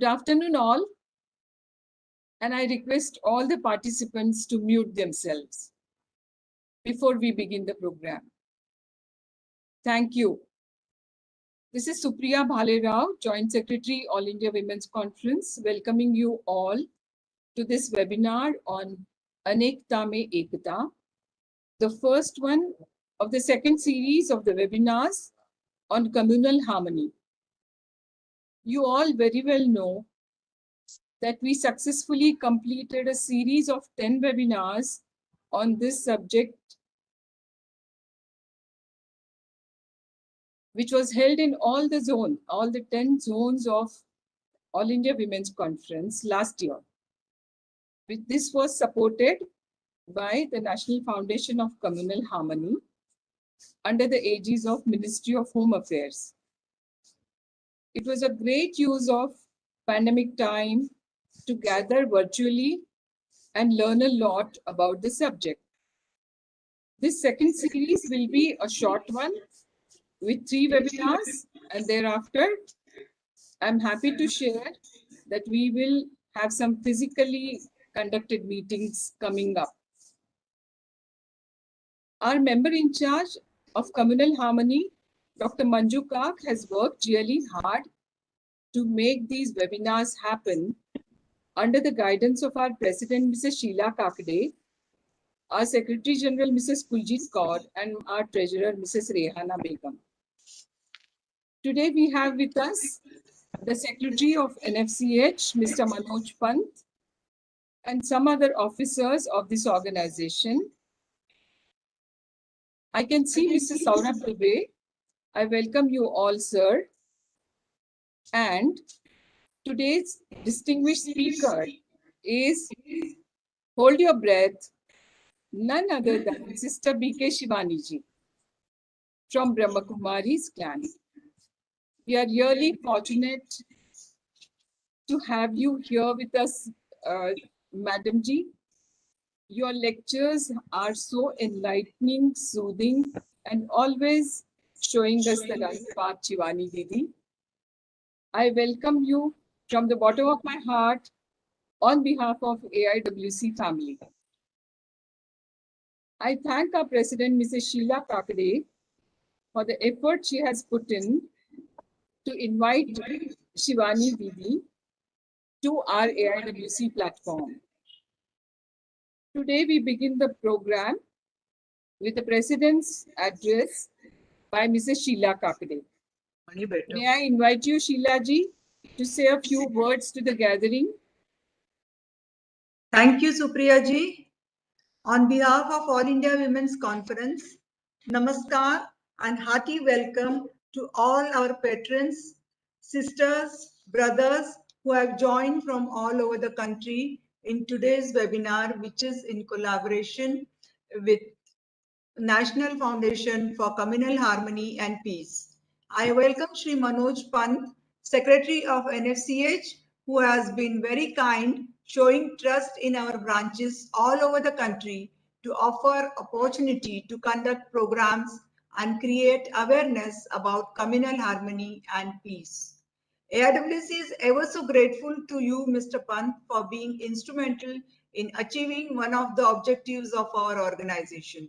Good afternoon, all, and I request all the participants to mute themselves before we begin the program. Thank you. This is Supriya Bhale Rao, Joint Secretary, All India Women's Conference, welcoming you all to this webinar on Anekta mein Ekta, the first one of the second series of the webinars on communal harmony. You all very well know that we successfully completed a series of 10 webinars on this subject, which was held in all the 10 zones of All India Women's Conference last year. This was supported by the National Foundation of Communal Harmony under the aegis of Ministry of Home Affairs. It was a great use of pandemic time to gather virtually and learn a lot about the subject. This second series will be a short one with 3 webinars, and thereafter I'm happy to share that we will have some physically conducted meetings coming up. Our member in charge of communal harmony, Dr. Manju Kak, has worked really hard to make these webinars happen under the guidance of our President, Mrs. Sheila Kakade, our Secretary General, Mrs. Kuljit Kaur, and our Treasurer, Mrs. Rehana Begum. Today we have with us the Secretary of NFCH, Mr. Manoj Pant, and some other officers of this organization. I can see Mr. Saurabh Dubey. I welcome you all, sir. And today's distinguished speaker is, hold your breath, none other than Sister B.K. Shivani ji from Brahma Kumari's clan. We are really fortunate to have you here with us, Madam ji. Your lectures are so enlightening, soothing, and always showing us the right path, Shivani Didi. I welcome you from the bottom of my heart on behalf of AIWC family. I thank our President, Mrs. Sheila Kakade, for the effort she has put in to invite Shivani Didi to our AIWC platform. Today we begin the program with the President's address by Mrs. Sheila Kakade. May I invite you, Sheila ji, to say a few words to the gathering? Thank you, Supriya ji. On behalf of All India Women's Conference, Namaskar and hearty welcome to all our patrons, sisters, brothers who have joined from all over the country in today's webinar, which is in collaboration with National Foundation for Communal Harmony and Peace. I welcome Shri Manoj Pant, Secretary of NFCH, who has been very kind, showing trust in our branches all over the country to offer opportunity to conduct programs and create awareness about communal harmony and peace. AIWC is ever so grateful to you, Mr. Pant, for being instrumental in achieving one of the objectives of our organization.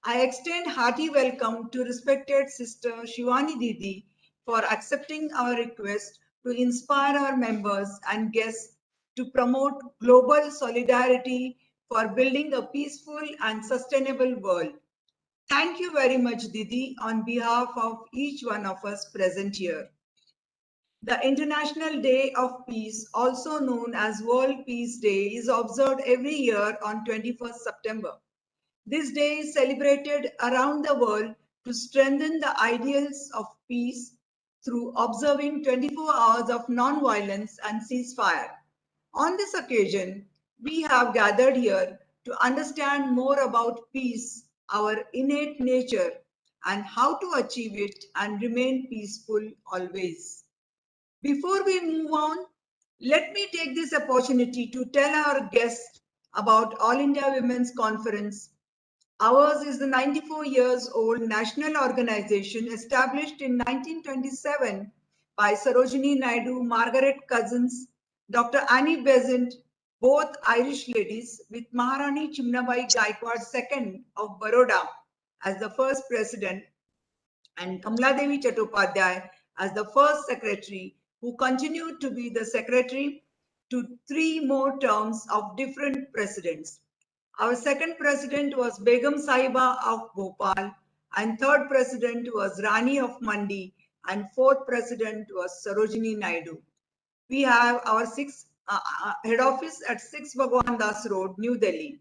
I extend hearty welcome to respected Sister Shivani Didi for accepting our request to inspire our members and guests to promote global solidarity for building a peaceful and sustainable world. Thank you very much, Didi, on behalf of each one of us present here. The International Day of Peace, also known as World Peace Day, is observed every year on 21st September. This day is celebrated around the world to strengthen the ideals of peace through observing 24 hours of non-violence and ceasefire. On this occasion, we have gathered here to understand more about peace, our innate nature, and how to achieve it and remain peaceful always. Before we move on, let me take this opportunity to tell our guests about All India Women's Conference. Ours is the 94 years old national organization established in 1927 by Sarojini Naidu, Margaret Cousins, Dr. Annie Besant, both Irish ladies, with Maharani Chimnabai Gaikwad II of Baroda as the first president, and Kamaladevi Chattopadhyay as the first secretary, who continued to be the secretary to 3 more terms of different presidents. Our second president was Begum Sahiba of Bhopal, and third president was Rani of Mandi, and fourth president was Sarojini Naidu. We have our head office at 6 Bhagwan Das Road, New Delhi.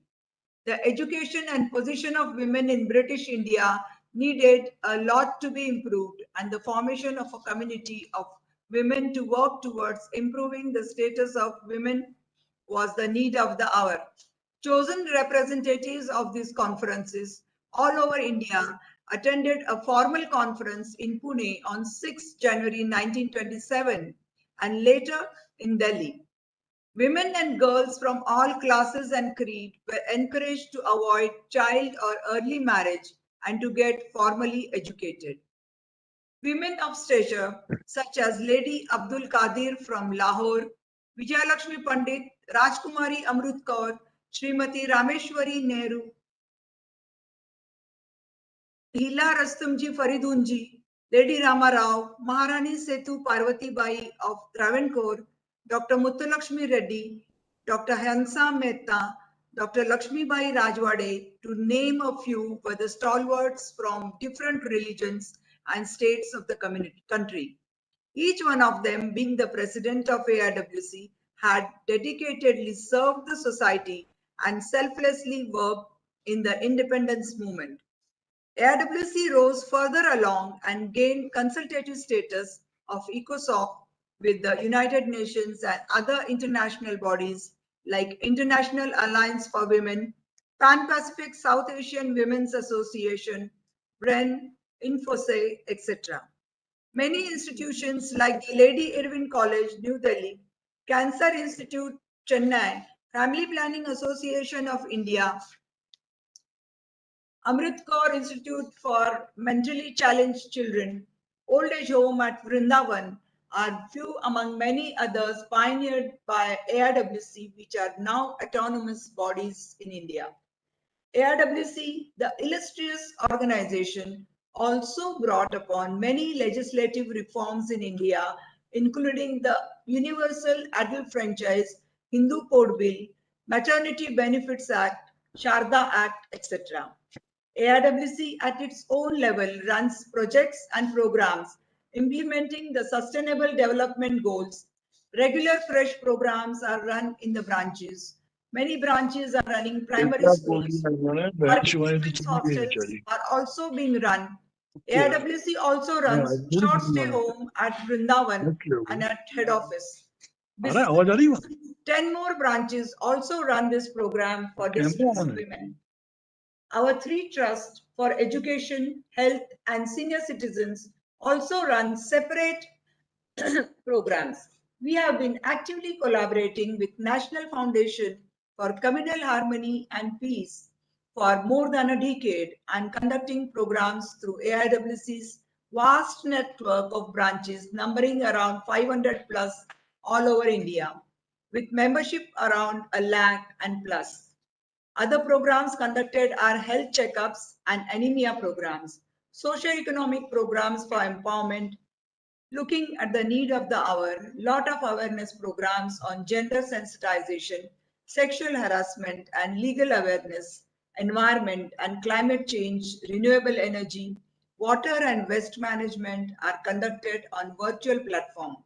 The education and position of women in British India needed a lot to be improved, and the formation of a community of women to work towards improving the status of women was the need of the hour. Chosen representatives of these conferences all over India attended a formal conference in Pune on 6 January 1927 and later in Delhi. Women and girls from all classes and creed were encouraged to avoid child or early marriage and to get formally educated. Women of stature, such as Lady Abdul Qadir from Lahore, Vijayalakshmi Pandit, Rajkumari Amrut Kaur, Srimati Rameshwari Nehru, Hila Rastumji Faridunji, Lady Rama Rao, Maharani Setu Parvati Bai of Travancore, Dr. Muttulakshmi Reddy, Dr. Hansa Mehta, Dr. Lakshmi Bai Rajwade, to name a few, were the stalwarts from different religions and states of the country. Each one of them, being the president of AIWC, had dedicatedly served the society and selflessly worked in the independence movement. AWC rose further along and gained consultative status of ECOSOC with the United Nations and other international bodies like International Alliance for Women, Pan-Pacific South Asian Women's Association, BREN, Infosay, etc. Many institutions like the Lady Irwin College, New Delhi, Cancer Institute, Chennai, Family Planning Association of India, Amrit Kaur Institute for Mentally Challenged Children, Old Age Home at Vrindavan are few among many others pioneered by AIWC, which are now autonomous bodies in India. AIWC, the illustrious organization, also brought upon many legislative reforms in India, including the Universal Adult Franchise, Hindu Code Bill, Maternity Benefits Act, Sharda Act, etc. AIWC at its own level runs projects and programs implementing the Sustainable Development Goals. Regular fresh programs are run in the branches. Many branches are running primary एकता बोल schools. रही है मैं शिवानी तो Women's चली गई hostels बेचारी are also being run. क्या AIWC also मैं runs आज थोड़ी Short बुरी Stay मानो Home at Vrindavan क्या हो and गया at head office. आ रहा है आवाज आ रही है 10 more branches also run this program for camera distressed on है women. Our 3 trusts for education, health, and senior citizens also run separate programs. We have been actively collaborating with National Foundation for Communal Harmony and Peace for more than a decade and conducting programs through AIWC's vast network of branches numbering around 500 plus all over India, with membership around a lakh and plus. Other programs conducted are health checkups and anemia programs, socio-economic programs for empowerment, looking at the need of the hour, lot of awareness programs on gender sensitization, sexual harassment and legal awareness, environment and climate change, renewable energy, water and waste management are conducted on virtual platform.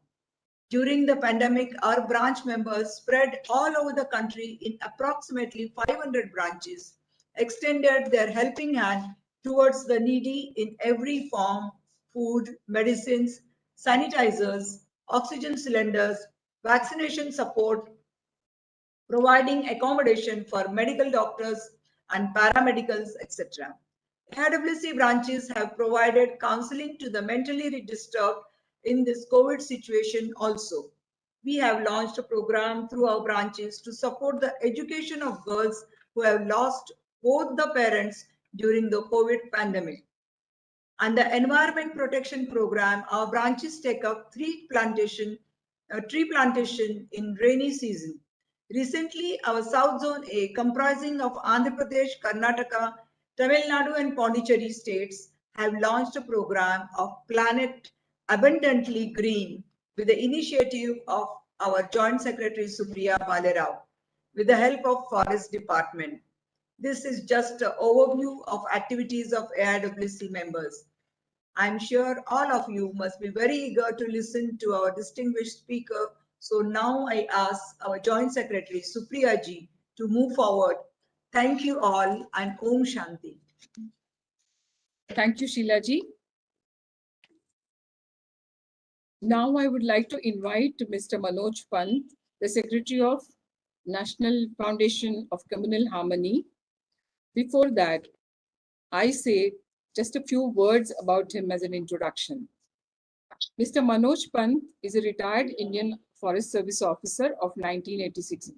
During the pandemic, our branch members spread all over the country in approximately 500 branches, extended their helping hand towards the needy in every form: food, medicines, sanitizers, oxygen cylinders, vaccination support, providing accommodation for medical doctors and paramedicals, etc. AWC branches have provided counseling to the mentally disturbed in this COVID situation also. We have launched a program through our branches to support the education of girls who have lost both the parents during the COVID pandemic. and the Environment Protection Program, our branches take up tree plantation in rainy season. Recently, our South Zone A, comprising of Andhra Pradesh, Karnataka, Tamil Nadu and Pondicherry states, have launched a program of Planet Abundantly Green with the initiative of our Joint Secretary Supriya Balerao with the help of Forest Department. This is just an overview of activities of AIWC members. I'm sure all of you must be very eager to listen to our distinguished speaker. So now I ask our Joint Secretary Supriya ji to move forward. Thank you all and Om Shanti. Thank you, Sheila ji. Now I would like to invite Mr. Manoj Pant, the Secretary of National Foundation of Communal Harmony. Before that, I say just a few words about him as an introduction. Mr. Manoj Pant is a retired Indian Forest Service officer of 1986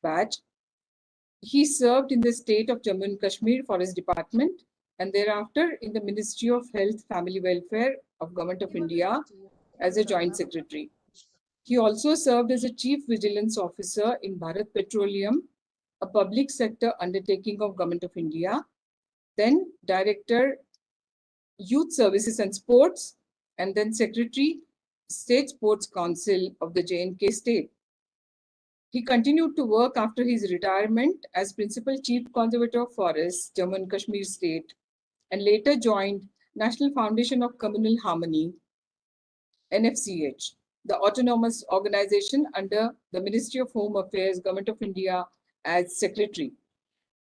batch. He served in the state of Jammu and Kashmir Forest Department and thereafter in the Ministry of Health, Family Welfare of Government of India as a Joint Secretary. He also served as a Chief Vigilance Officer in Bharat Petroleum, a public sector undertaking of Government of India, then Director, Youth Services and Sports, and then Secretary, State Sports Council of the J&K state. He continued to work after his retirement as Principal Chief Conservator of Forests, Jammu and Kashmir state, and later joined National Foundation of Communal Harmony, NFCH, the autonomous organization under the Ministry of Home Affairs, Government of India, as Secretary.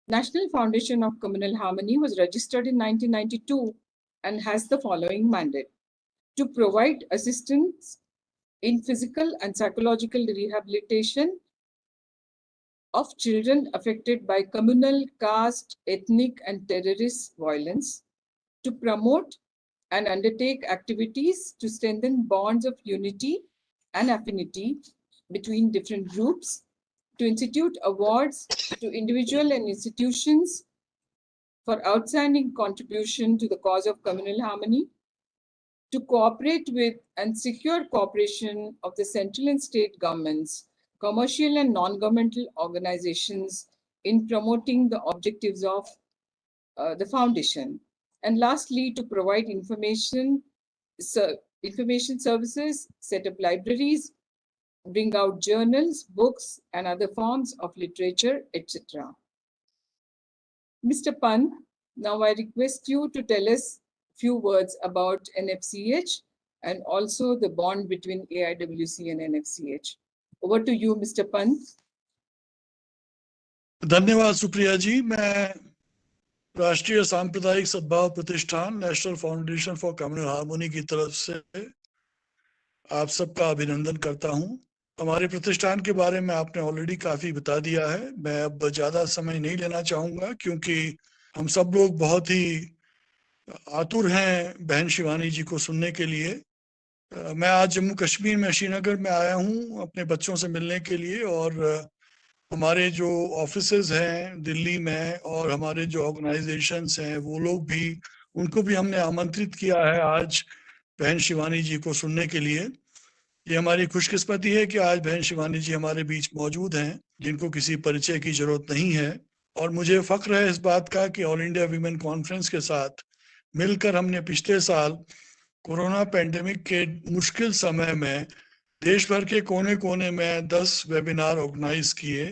National Foundation of Communal Harmony was registered in 1992 and has the following mandate: to provide assistance in physical and psychological rehabilitation of children affected by communal, caste, ethnic, and terrorist violence, to promote and undertake activities to strengthen bonds of unity and affinity between different groups, to institute awards to individual and institutions for outstanding contribution to the cause of communal harmony, to cooperate with and secure cooperation of the central and state governments, commercial and non-governmental organizations in promoting the objectives of the foundation. And lastly, to provide information services, set up libraries, bring out journals, books, and other forms of literature, etc. Mr. Pant, now I request you to tell us a few words about NFCH and also the bond between AIWC and NFCH. Over to you, Mr. Pant. धन्यवाद सुप्रिया जी। मैं राष्ट्रीय सांप्रदायिक सद्भाव प्रतिष्ठान national foundation for communal harmony की तरफ से आप सबका अभिनंदन करता हूं। हमारे प्रतिष्ठान के बारे में आपने ऑलरेडी काफी बता दिया है। मैं अब ज्यादा समय नहीं लेना चाहूंगा क्योंकि हम सब लोग बहुत ही आतुर हैं बहन शिवानी जी को सुनने के लिए। मैं आज जम्मू कश्मीर में श्रीनगर में आया हूं अपने बच्चों से मिलने के लिए, और हमारे जो ऑफिसेज हैं दिल्ली में और हमारे जो ऑर्गेनाइजेशंस हैं वो लोग भी, उनको भी हमने आमंत्रित किया है आज बहन शिवानी जी को सुनने के लिए। ये हमारी खुशकिस्मती है कि आज बहन शिवानी जी हमारे बीच मौजूद हैं, जिनको किसी परिचय की जरूरत नहीं है। और मुझे फख्र है इस बात का कि ऑल इंडिया वीमेन कॉन्फ्रेंस के साथ मिलकर हमने पिछले साल कोरोना पैंडेमिक के मुश्किल समय में देश भर के कोने कोने में 10 वेबिनार ऑर्गेनाइज किए,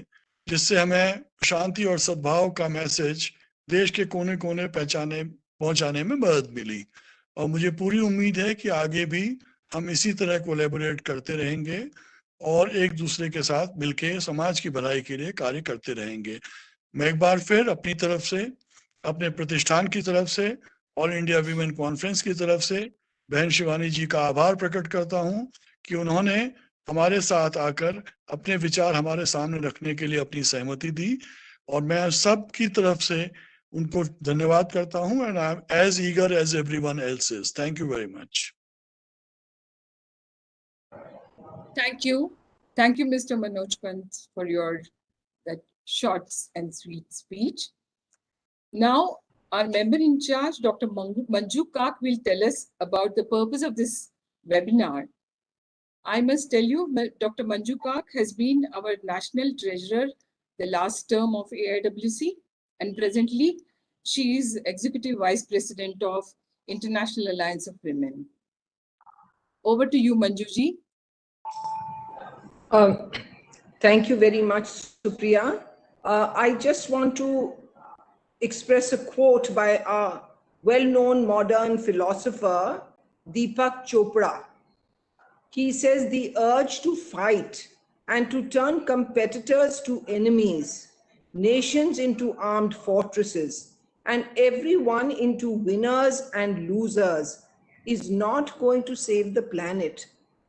जिससे हमें शांति और सद्भाव का मैसेज देश के कोने कोने पहुंचाने में मदद मिली। और मुझे पूरी उम्मीद है कि आगे भी हम इसी तरह कोलैबोरेट करते रहेंगे और एक दूसरे के साथ मिलके समाज की भलाई के लिए कार्य करते रहेंगे। मैं एक बार फिर अपनी तरफ से, अपने प्रतिष्ठान की तरफ से, ऑल इंडिया वीमेन कॉन्फ्रेंस की तरफ से बहन शिवानी जी का आभार प्रकट करता हूं कि उन्होंने हमारे साथ आकर अपने विचार हमारे सामने रखने के लिए अपनी सहमति दी, और मैं सब की तरफ से उनको धन्यवाद करता हूं। And I am as eager as everyone else is. Thank you very much. Thank you. Thank you, Mr. Manoj Pant, for your that short and sweet speech. Now, Our member in charge, Dr. Manju Kak, will tell us about the purpose of this webinar. I must tell you, Dr. Manju Kak has been our national treasurer the last term of AIWC, and presently she is Executive Vice President of International Alliance of Women. Over to you, Manjuji. Thank you very much, Supriya. I just want to express a quote by a well-known modern philosopher, Deepak Chopra. He says, the urge to fight and to turn competitors to enemies, nations into armed fortresses, and everyone into winners and losers is not going to save the planet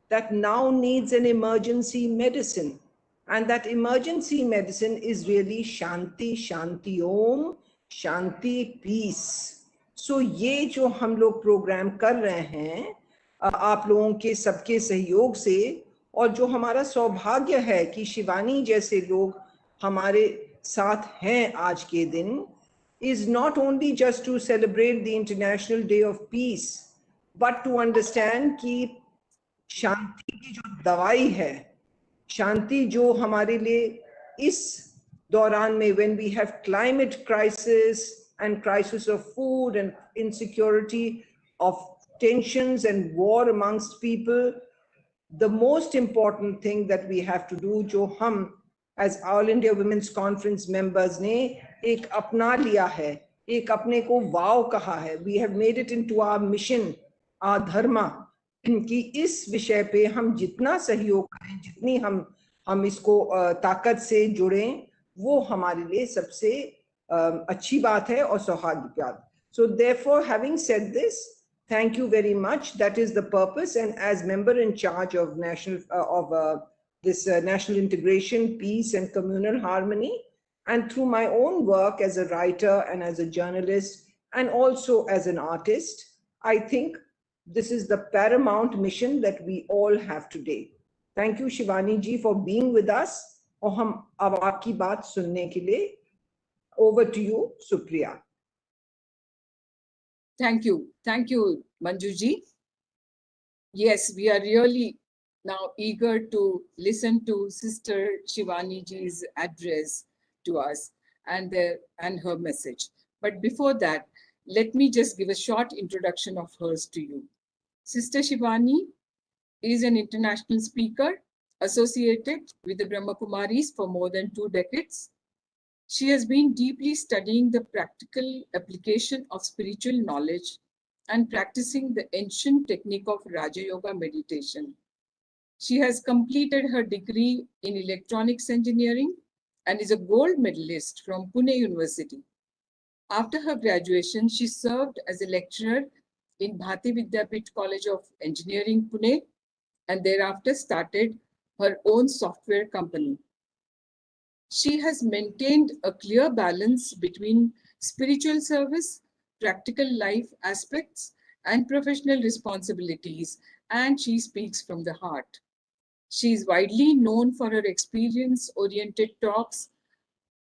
that now needs an emergency medicine. And that emergency medicine is really Shanti, Shanti Om, Shanti, peace. So ये जो हम लोग programme कर रहे हैं आप लोगों के सबके सहयोग से, और जो हमारा सौभाग्य है कि शिवानी जैसे लोग हमारे साथ हैं आज के दिन, is not only just to celebrate the International Day of Peace, but to understand कि शांति की जो दवाई है, शांति जो हमारे लिए इस दौरान में, when we have climate crisis and crisis of food and insecurity, of tensions and war amongst people, the most important thing that we have to do, जो हम as All India Women's Conference members ने एक अपना लिया है, एक अपने को वाव कहा है, we have made it into our mission, our dharma, कि इस विषय पे हम जितना सहयोग करें, जितनी हम इसको ताकत से जुड़ें, वो हमारे लिए सबसे अच्छी बात है और सौहार्दपूर्ण. So therefore, having said this, thank you very much. That is the purpose. And as member in charge of this national integration, peace, and communal harmony, and through my own work as a writer and as a journalist, and also as an artist, I think this is the paramount mission that we all have today. Thank you, Shivani ji, for being with us. और हम अब आपकी बात सुनने के लिए. Over to you, Supriya. Thank you, Manjuji. Yes, we are really now eager to listen to Sister Shivani ji's address to us and her message. But before that, let me just give a short introduction of hers to you. Sister Shivani is an international speaker associated with the Brahma Kumaris for more than 2 decades. She has been deeply studying the practical application of spiritual knowledge and practicing the ancient technique of Raja Yoga meditation. She has completed her degree in electronics engineering and is a gold medalist from Pune University. After her graduation, she served as a lecturer in Bharati Vidyapit College of Engineering, Pune, and thereafter started her own software company. She has maintained a clear balance between spiritual service, practical life aspects, and professional responsibilities, and she speaks from the heart. She is widely known for her experience-oriented talks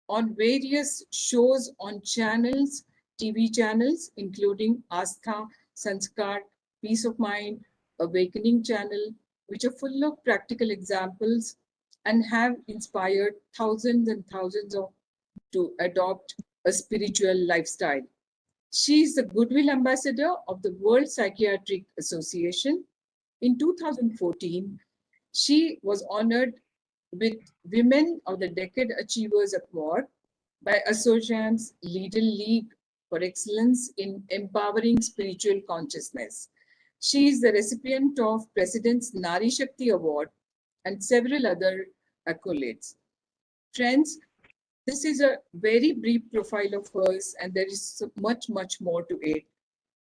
on various shows on channels, TV channels, including Astha, Sanskar, Peace of Mind, Awakening Channel, which are full of practical examples and have inspired thousands and thousands to adopt a spiritual lifestyle. She is the Goodwill Ambassador of the World Psychiatric Association. In 2014, she was honored with Women of the Decade Achievers Award by ASSOCHAM's Leader League for Excellence in Empowering Spiritual Consciousness. She is the recipient of President's Nari Shakti Award and several other accolades. Friends, this is a very brief profile of hers, and there is so much more to it.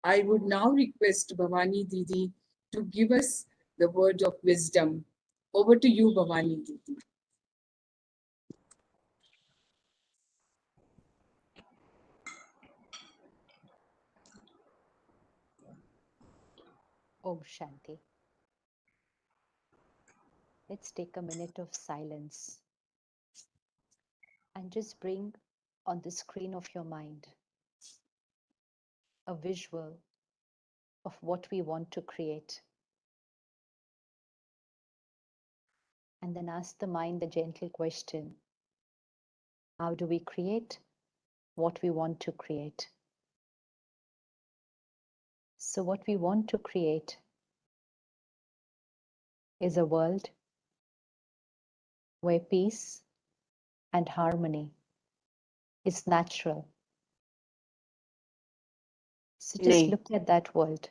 I would now request Bhavani Didi to give us the word of wisdom. Over to you, Bhavani Didi. Om Shanti. Let's take a minute of silence and just bring on the screen of your mind a visual of what we want to create. And then ask the mind the gentle question, how do we create what we want to create? So what we want to create is a world where peace and harmony is natural. So just नहीं look at that world.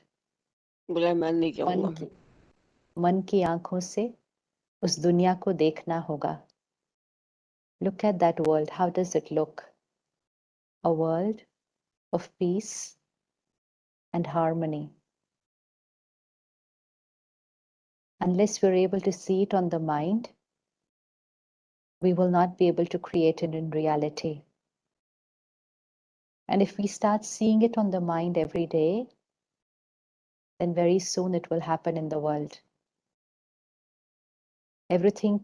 बोला मैं नहीं कहूँगा मन की आंखों से उस दुनिया को देखना होगा. Look at that world. How does it look? A world of peace and harmony. Unless we're able to see it on the mind, we will not be able to create it in reality. And if we start seeing it on the mind every day, then very soon it will happen in the world. Everything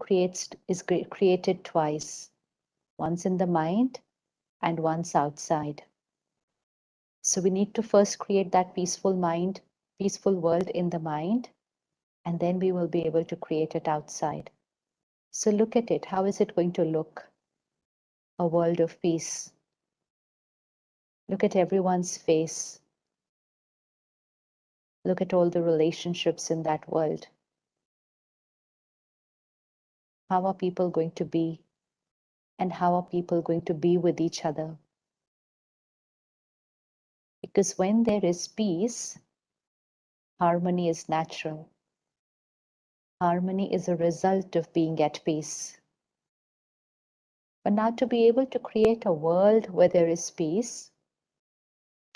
is created twice, once in the mind and once outside. So we need to first create that peaceful mind, peaceful world in the mind, and then we will be able to create it outside. So look at it. How is it going to look? A world of peace. Look at everyone's face. Look at all the relationships in that world. How are people going to be? And how are people going to be with each other? Because when there is peace, harmony is natural. Harmony is a result of being at peace. But now to be able to create a world where there is peace,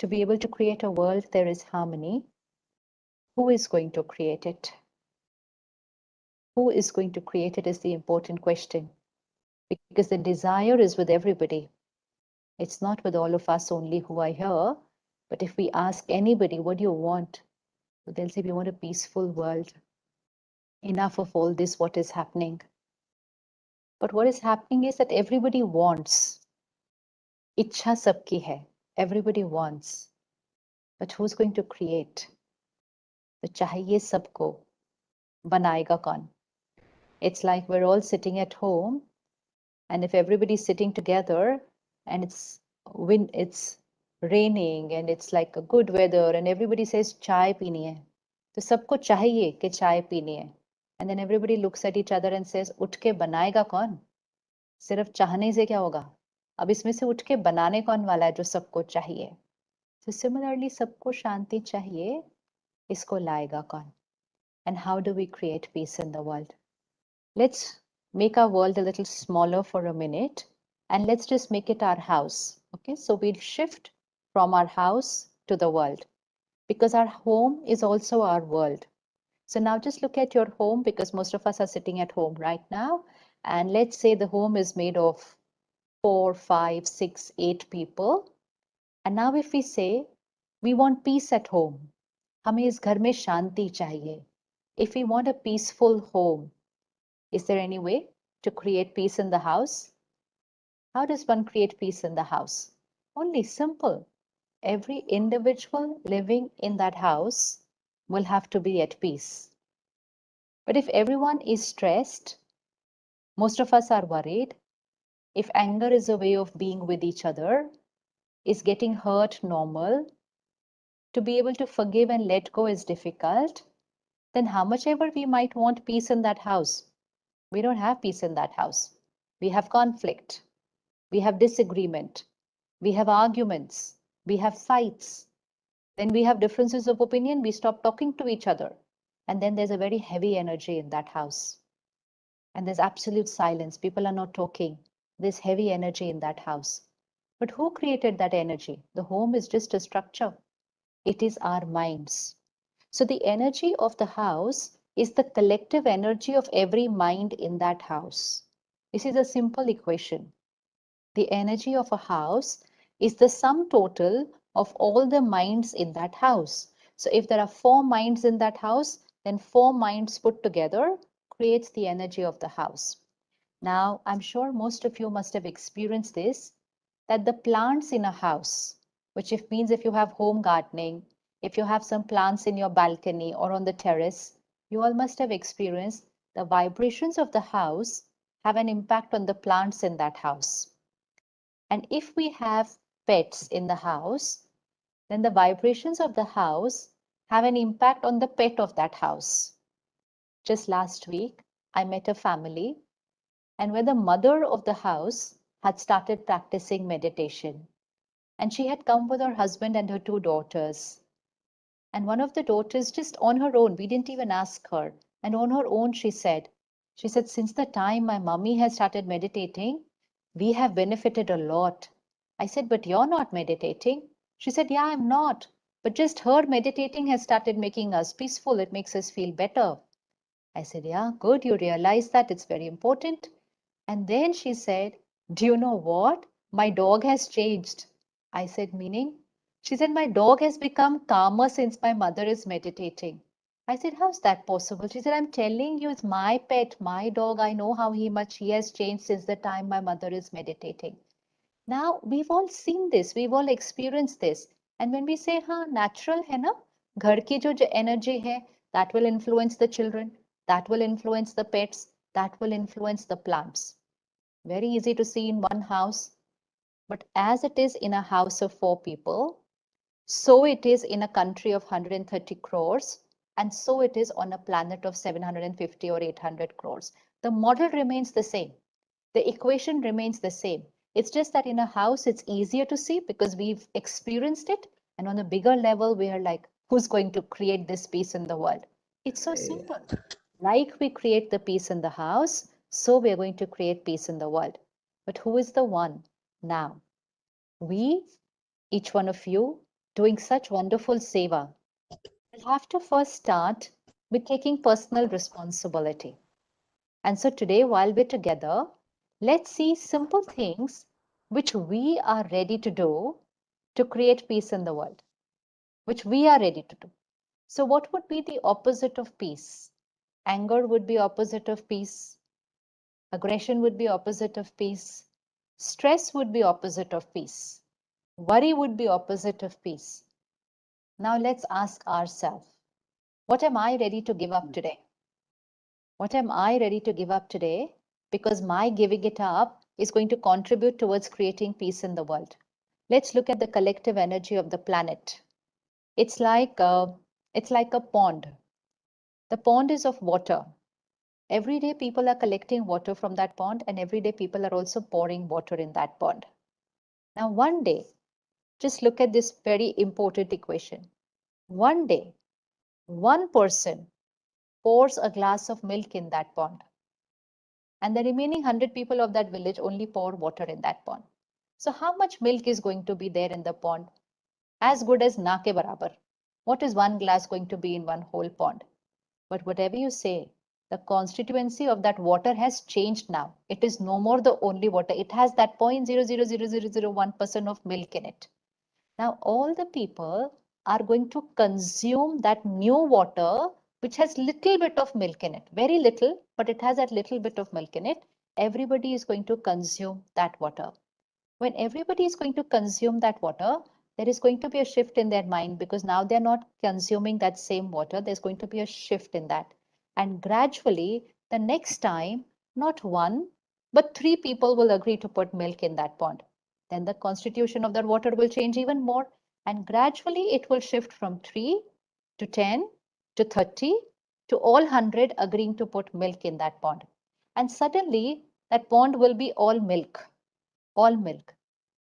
to be able to create a world there is harmony, who is going to create it? Who is going to create it is the important question. Because the desire is with everybody. It's not with all of us only who are here, but if we ask anybody, what do you want? They'll say, we want a peaceful world. Enough of all this, what is happening. But what is happening is that everybody wants. Ichha sabki hai. Everybody wants. But who's going to create? The chahiye sabko. Banayega kaun? It's like we're all sitting at home, and if everybody's sitting together and it's raining and it's like a good weather and everybody says chai peeni hai, to sabko chahiye कि chai peeni hai. And then everybody looks at each other and says, उठ के बनाएगा कौन? सिर्फ चाहने से क्या होगा? अब इसमें से उठ के बनाने कौन वाला है जो सबको चाहिए? So similarly, सबको शांति चाहिए, इसको लाएगा कौन? And how do we create peace in the world? Let's make our world a little smaller for a minute and let's just make it our house. Okay, so we'll shift from our house to the world because our home is also our world. So now just look at your home because most of us are sitting at home right now. And let's say the home is made of 4, 5, 6, 8 people. And now if we say, we want peace at home. हमें इस घर में शांति चाहिए. If we want a peaceful home, is there any way to create peace in the house? How does one create peace in the house? Only simple. Every individual living in that house will have to be at peace. But if everyone is stressed, most of us are worried. If anger is a way of being with each other, is getting hurt normal? To be able to forgive and let go is difficult, then how much ever we might want peace in that house, we don't have peace in that house. We have conflict, we have disagreement, we have arguments, we have fights. Then we have differences of opinion, we stop talking to each other. And then there's a very heavy energy in that house. And there's absolute silence. People are not talking. There's heavy energy in that house. But who created that energy? The home is just a structure. It is our minds. So the energy of the house is the collective energy of every mind in that house. This is a simple equation. The energy of a house is the sum total of all the minds in that house. So if there are 4 minds in that house, then 4 minds put together creates the energy of the house. Now, I'm sure most of you must have experienced this, that the plants in a house, which means if you have home gardening, if you have some plants in your balcony or on the terrace, you all must have experienced the vibrations of the house have an impact on the plants in that house. And if we have pets in the house, then the vibrations of the house have an impact on the pet of that house. Just last week, I met a family, and where the mother of the house had started practicing meditation. And she had come with her husband and her two daughters. And one of the daughters, just on her own, we didn't even ask her. And on her own, she said, since the time my mummy has started meditating, we have benefited a lot. I said, but you're not meditating. She said, yeah, I'm not. But just her meditating has started making us peaceful. It makes us feel better. I said, yeah, good. You realize that it's very important. And then she said, do you know what? My dog has changed. I said, meaning? She said, my dog has become calmer since my mother is meditating. I said, how's that possible? She said, I'm telling you, it's my pet, my dog. I know how much he has changed since the time my mother is meditating. Now, we've all seen this. We've all experienced this. And when we say, natural hai na, ghar ki jo energy hai, that will influence the children, that will influence the pets, that will influence the plants. Very easy to see in one house. But as it is in a house of 4 people, so it is in a country of 130 crores, and so it is on a planet of 750 or 800 crores. The model remains the same. The equation remains the same. It's just that in a house, it's easier to see because we've experienced it. And on a bigger level, we are like, who's going to create this peace in the world? It's so simple. Like we create the peace in the house, so we are going to create peace in the world. But who is the one now? We, each one of you, doing such wonderful seva, will have to first start with taking personal responsibility. And so today, while we're together, let's see simple things which we are ready to do to create peace in the world, which we are ready to do. So what would be the opposite of peace? Anger would be opposite of peace. Aggression would be opposite of peace. Stress would be opposite of peace. Worry would be opposite of peace. Now let's ask ourselves, what am I ready to give up today? What am I ready to give up today? Because my giving it up is going to contribute towards creating peace in the world. Let's look at the collective energy of the planet. It's like a pond. The pond is of water. Every day people are collecting water from that pond, and every day people are also pouring water in that pond. Now one day, just look at this very important equation. One day, one person pours a glass of milk in that pond, and the remaining 100 people of that village only pour water in that pond. So how much milk is going to be there in the pond? As good as na ke barabar. What is one glass going to be in one whole pond? But whatever you say, the constituency of that water has changed now. It is no more the only water. It has that 0.000001% of milk in it. Now all the people are going to consume that new water, which has little bit of milk in it. Very little, but it has that little bit of milk in it. Everybody is going to consume that water. When everybody is going to consume that water, there is going to be a shift in their mind because now they're not consuming that same water. There's going to be a shift in that. And gradually, the next time, not one, but 3 people will agree to put milk in that pond. Then the constitution of that water will change even more. And gradually, it will shift from 3 to 10 to 30 to all 100 agreeing to put milk in that pond. And suddenly, that pond will be all milk. All milk.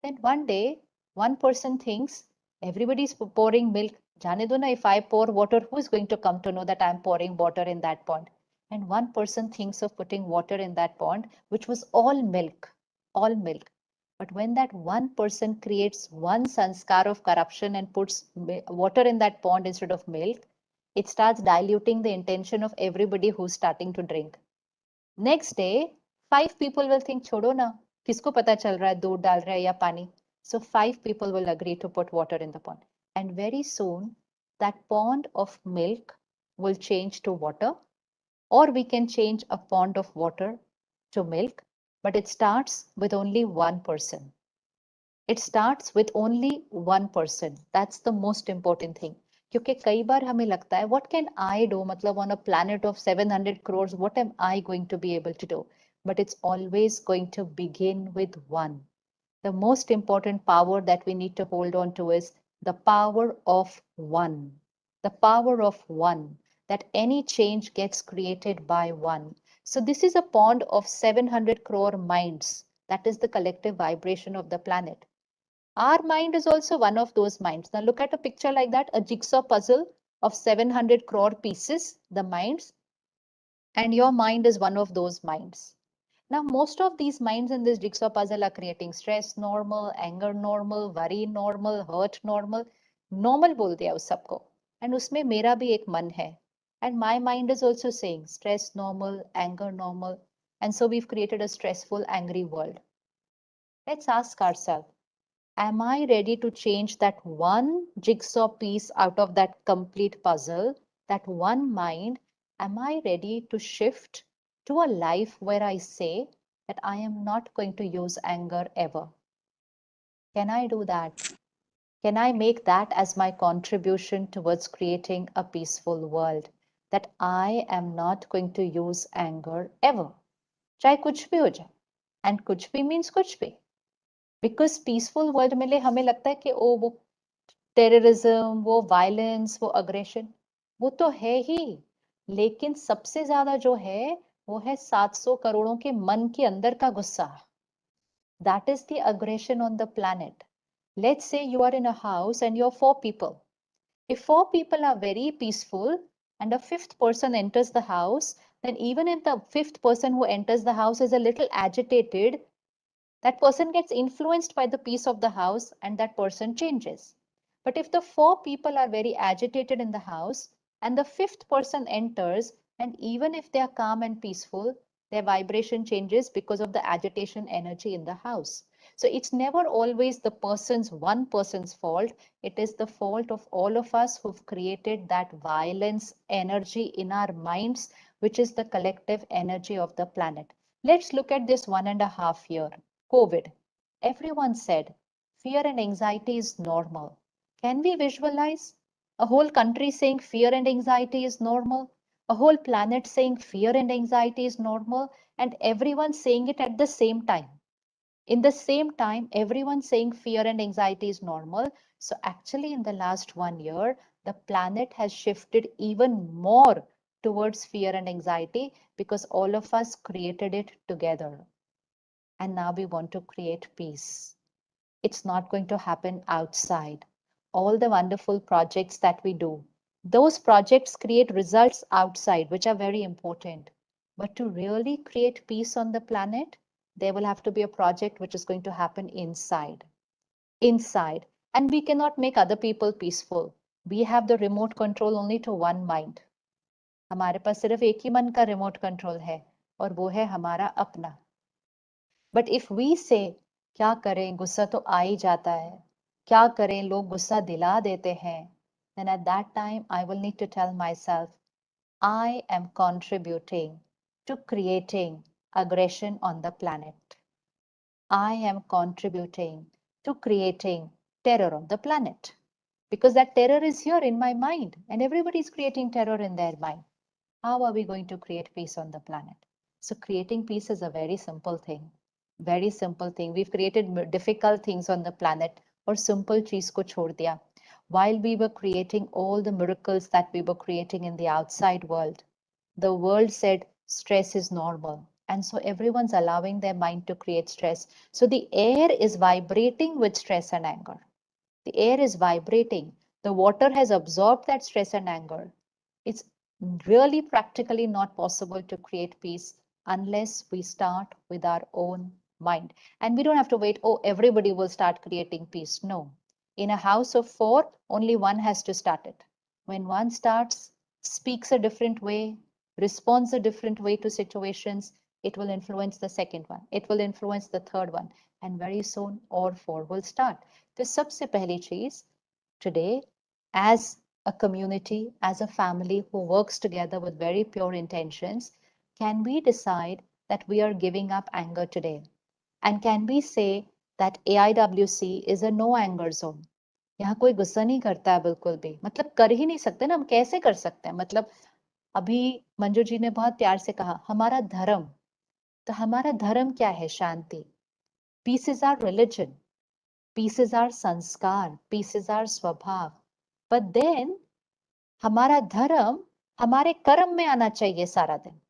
Then one day, one person thinks everybody's pouring milk. Jane do na, if I pour water, who is going to come to know that I'm pouring water in that pond? And one person thinks of putting water in that pond, which was all milk, all milk. But when that one person creates one sanskar of corruption and puts water in that pond instead of milk, it starts diluting the intention of everybody who's starting to drink. Next day, 5 people will think, छोड़ो ना, किसको पता चल रहा है दूध डाल रहा है या पानी? So 5 people will agree to put water in the pond. And very soon, that pond of milk will change to water, or we can change a pond of water to milk, but it starts with only one person. It starts with only one person. That's the most important thing. क्योंकि कई बार हमें लगता है what can I do, मतलब on a planet of 700 crores, what am I going to be able to do? But it's always going to begin with one. The most important power that we need to hold on to is the power of one. The power of one, that any change gets created by one. So this is a pond of 700 crore minds. That is the collective vibration of the planet. Our mind is also one of those minds. Now look at a picture like that, a jigsaw puzzle of 700 crore pieces, the minds, and your mind is one of those minds. Now, most of these minds in this jigsaw puzzle are creating stress normal, anger normal, worry normal, hurt normal. Normal बोल दिया उस सबको. And उसमें मेरा भी एक मन है. And my mind is also saying stress normal, anger normal. And so we've created a stressful, angry world. Let's ask ourselves, am I ready to change that one jigsaw piece out of that complete puzzle, that one mind? Am I ready to shift to a life where I say that I am not going to use anger ever? Can I do that? Can I make that as my contribution towards creating a peaceful world? That I am not going to use anger ever. चाहे कुछ भी हो जाए. And कुछ भी means कुछ भी. Because peaceful world में ले हमें लगता है कि ओ वो टेररिज्म, वो वायलेंस, वो अग्रेशन, वो तो है ही, लेकिन सबसे ज्यादा जो है वो है 700 करोड़ों के मन के अंदर का गुस्सा. That is the aggression on the planet. Let's say you are in a house and you're 4 people. If 4 people are very peaceful and a 5th person enters the house, then even if the 5th person who enters the house is a little agitated, that person gets influenced by the peace of the house and that person changes. But if the 4 people are very agitated in the house and the 5th person enters, and even if they are calm and peaceful, their vibration changes because of the agitation energy in the house. So it's never always the one person's fault. It is the fault of all of us who've created that violence energy in our minds, which is the collective energy of the planet. Let's look at this 1.5 year. COVID. Everyone said fear and anxiety is normal. Can we visualize a whole country saying fear and anxiety is normal? A whole planet saying fear and anxiety is normal, and everyone saying it at the same time. In the same time, everyone saying fear and anxiety is normal. So actually, in the last 1 year, the planet has shifted even more towards fear and anxiety because all of us created it together. And now we want to create peace. It's not going to happen outside. All the wonderful projects that we do, those projects create results outside, which are very important. But to really create peace on the planet, there will have to be a project which is going to happen inside. Inside. And we cannot make other people peaceful. We have the remote control only to one mind. हमारे पास सिर्फ एक ही मन का remote control है और वो है हमारा अपना. बट इफ वी से क्या करें, गुस्सा तो आ ही जाता है, क्या करें, लोग गुस्सा दिला देते हैं, then at that time I will need to tell myself, I am contributing to creating aggression on the planet. I am contributing to creating terror on the planet. Because that terror is here in my mind and everybody is creating terror in their mind. How are we going to create peace on the planet? So creating peace is a very simple thing. Very simple thing. We've created difficult things on the planet और simple चीज को छोड़ दिया. While we were creating all the miracles that we were creating in the outside world, the world said stress is normal. And so everyone's allowing their mind to create stress. So the air is vibrating with stress and anger. The air is vibrating. The water has absorbed that stress and anger. It's really practically not possible to create peace unless we start with our own mind. And we don't have to wait, oh, everybody will start creating peace. No. In a house of 4, only one has to start it. When one starts, speaks a different way, responds a different way to situations, it will influence the second one. It will influence the third one. And very soon, all 4 will start. The सबसे पहली चीज today, as a community, as a family who works together with very pure intentions, can we decide that we are giving up anger today? And can we say that AIWC is a no anger zone. यहाँ कोई गुस्सा नहीं करता है बिल्कुल भी, मतलब कर ही नहीं सकते ना, हम कैसे कर सकते हैं? मतलब अभी मंजू जी ने बहुत प्यार से कहा हमारा धर्म, तो हमारा धर्म क्या है? शांति. Peace is our religion, peace is our sanskar, peace is our swabhav. But then हमारा धर्म हमारे कर्म में आना चाहिए सारा दिन.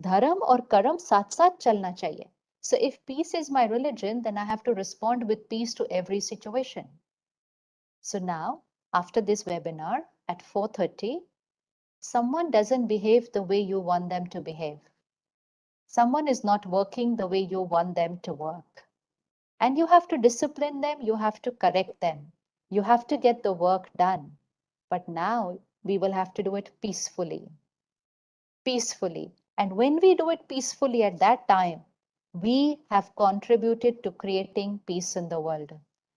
धर्म और कर्म साथ साथ चलना चाहिए. So if peace is my religion, then I have to respond with peace to every situation. So now, after this webinar at 4:30, someone doesn't behave the way you want them to behave. Someone is not working the way you want them to work. And you have to discipline them, you have to correct them. You have to get the work done. But now we will have to do it peacefully. Peacefully. And when we do it peacefully at that time, we have contributed to creating peace in the world.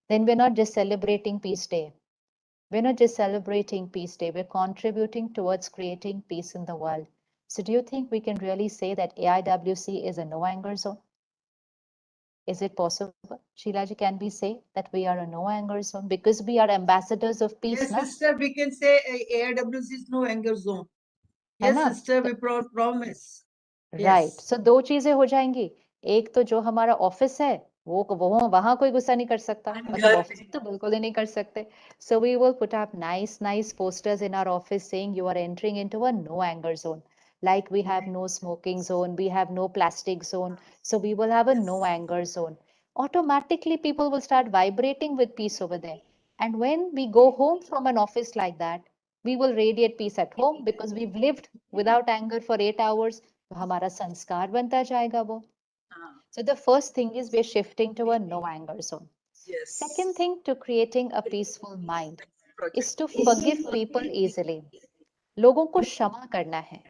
Then we're not just celebrating Peace Day. We're not just celebrating Peace Day, we're contributing towards creating peace in the world. So do you think we can really say that AIWC is a no anger zone? Is it possible? Sheilaji, can we say that we are a no anger zone because we are ambassadors of peace? Yes, Na? sister, we can say AIWC is no anger zone. है Yes, ना? sister, we promise. Right. Yes. सो दो चीजें हो जाएंगी. एक तो जो हमारा ऑफिस है वो वहां कोई गुस्सा नहीं कर सकता, मतलब ऑफिस तो बिल्कुल ही नहीं कर सकते. So we will put up nice posters in our office saying you are entering into a no anger zone. Like we have no smoking zone, we have no plastic zone, so we will have a no anger zone. Automatically people will start vibrating with peace over there. And when we go home from an office like that, we will radiate peace at home because we've lived without anger for 8 hours. तो हमारा संस्कार बनता जाएगा वो. So the first thing is we're shifting to a no anger zone. Yes. Second thing to creating a peaceful mind is to forgive people easily. लोगों को क्षमा करना है.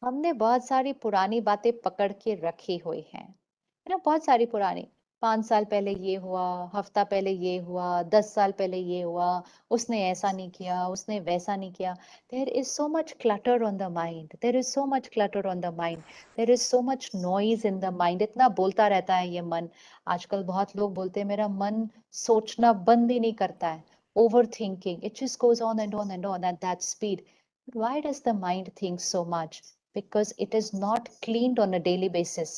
हमने बहुत सारी पुरानी बातें पकड़ के रखी हुई हैं, है ना? बहुत सारी पुरानी, 5 साल पहले ये हुआ, हफ्ता पहले ये हुआ, 10 साल पहले ये हुआ, उसने ऐसा नहीं किया, उसने वैसा नहीं किया. There is so much clutter on the mind. There is so much clutter on the mind. There is so much noise in the mind. इतना बोलता रहता है ये मन. आजकल बहुत लोग बोलते हैं मेरा मन सोचना बंद ही नहीं करता है. Overthinking. It just goes on and on and on at that speed. Why does the mind think so much? Because it is not cleaned on a daily basis.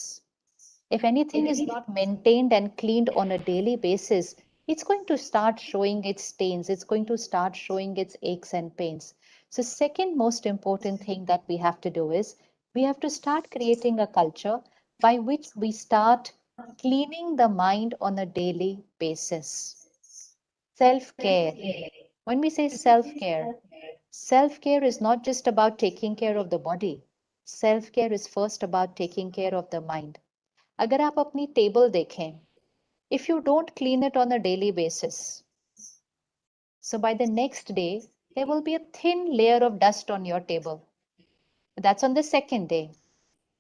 If anything is not maintained and cleaned on a daily basis, it's going to start showing its stains. It's going to start showing its aches and pains. So second most important thing that we have to do is we have to start creating a culture by which we start cleaning the mind on a daily basis. Self-care. When we say self-care, self-care is not just about taking care of the body. Self-care is first about taking care of the mind. अगर आप अपनी table देखें, if you don't clean it on a daily basis, so by the next day, there will be a thin layer of dust on your table. That's on the second day.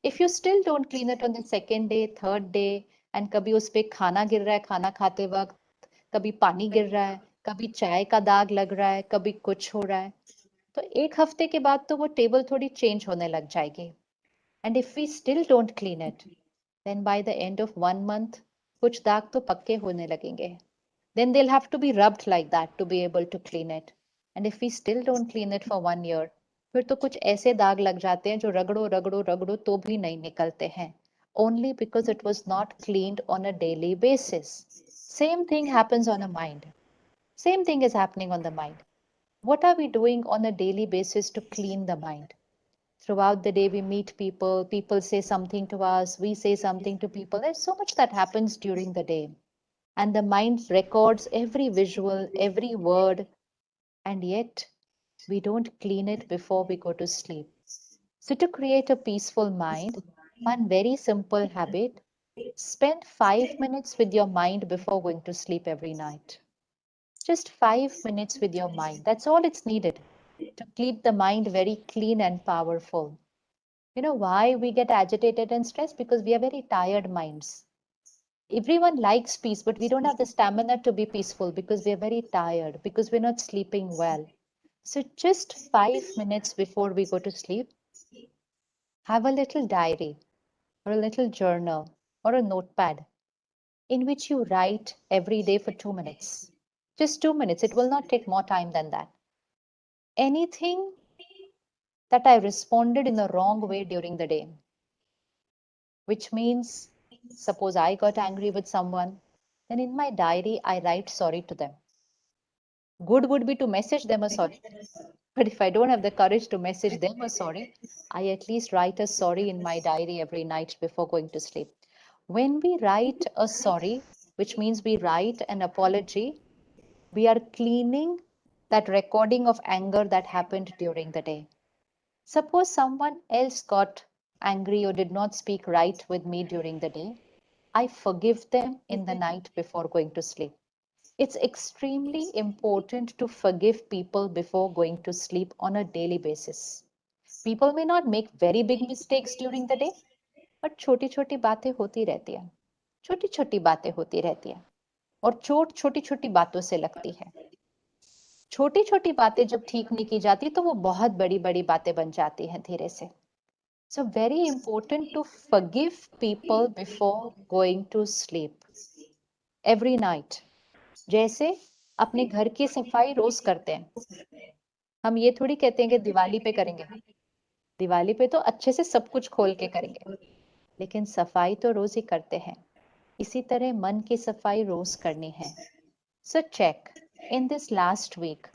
If you still don't clean it on the second day, third day, and कभी उस पे खाना गिर रहा है खाना खाते वक्त, कभी पानी गिर रहा है, कभी चाय का दाग लग रहा है, कभी कुछ हो रहा है, तो एक हफ्ते के बाद तो वो टेबल थोड़ी चेंज होने लग जाएगी. And if we still don't clean it, then by the end of 1 month, कुछ दाग तो पक्के होने लगेंगे. Then they'll have to be rubbed like that to be able to clean it. And if we still don't clean it for 1 year, फिर तो कुछ ऐसे दाग लग जाते हैं जो रगड़ो रगड़ो रगड़ो तो भी नहीं निकलते हैं. Only because it was not cleaned on a daily basis. Same thing happens on a mind. Same thing is happening on the mind. What are we doing on a daily basis to clean the mind? Throughout the day, we meet people, people say something to us, we say something to people. There's so much that happens during the day. And the mind records every visual, every word, and yet we don't clean it before we go to sleep. So, to create a peaceful mind, one very simple habit: spend 5 minutes with your mind before going to sleep every night. Just 5 minutes with your mind. That's all it's needed to keep the mind very clean and powerful. You know why we get agitated and stressed? Because we are very tired minds. Everyone likes peace, but we don't have the stamina to be peaceful because we are very tired, because we're not sleeping well. So just 5 minutes before we go to sleep, have a little diary or a little journal or a notepad. in which you write every day for 2 minutes. Just 2 minutes. It will not take more time than that. Anything that I responded in the wrong way during the day, which means suppose I got angry with someone, then in my diary, I write sorry to them. Good would be to message them a sorry. But if I don't have the courage to message them a sorry, I at least write a sorry in my diary every night before going to sleep. When we write a sorry, which means we write an apology, we are cleaning that recording of anger that happened during the day. Suppose someone else got angry or did not speak right with me during the day. I forgive them in the night before going to sleep. It's extremely important to forgive people before going to sleep on a daily basis. People may not make very big mistakes during the day, but छोटी छोटी बातें होती रहती हैं, छोटी छोटी बातें होती रहती हैं, और चोट छोटी छोटी बातों से लगती है. छोटी छोटी बातें जब ठीक नहीं की जाती तो वो बहुत बड़ी बड़ी बातें बन जाती हैं धीरे से. So very important to forgive people before going to sleep every night. जैसे अपने घर की सफाई रोज करते हैं. हम ये थोड़ी कहते हैं कि दिवाली पे करेंगे. दिवाली पे तो अच्छे से सब कुछ खोल के करेंगे, लेकिन सफाई तो रोज ही करते हैं. इसी तरह मन की सफाई रोज करनी है. So check, in this last week,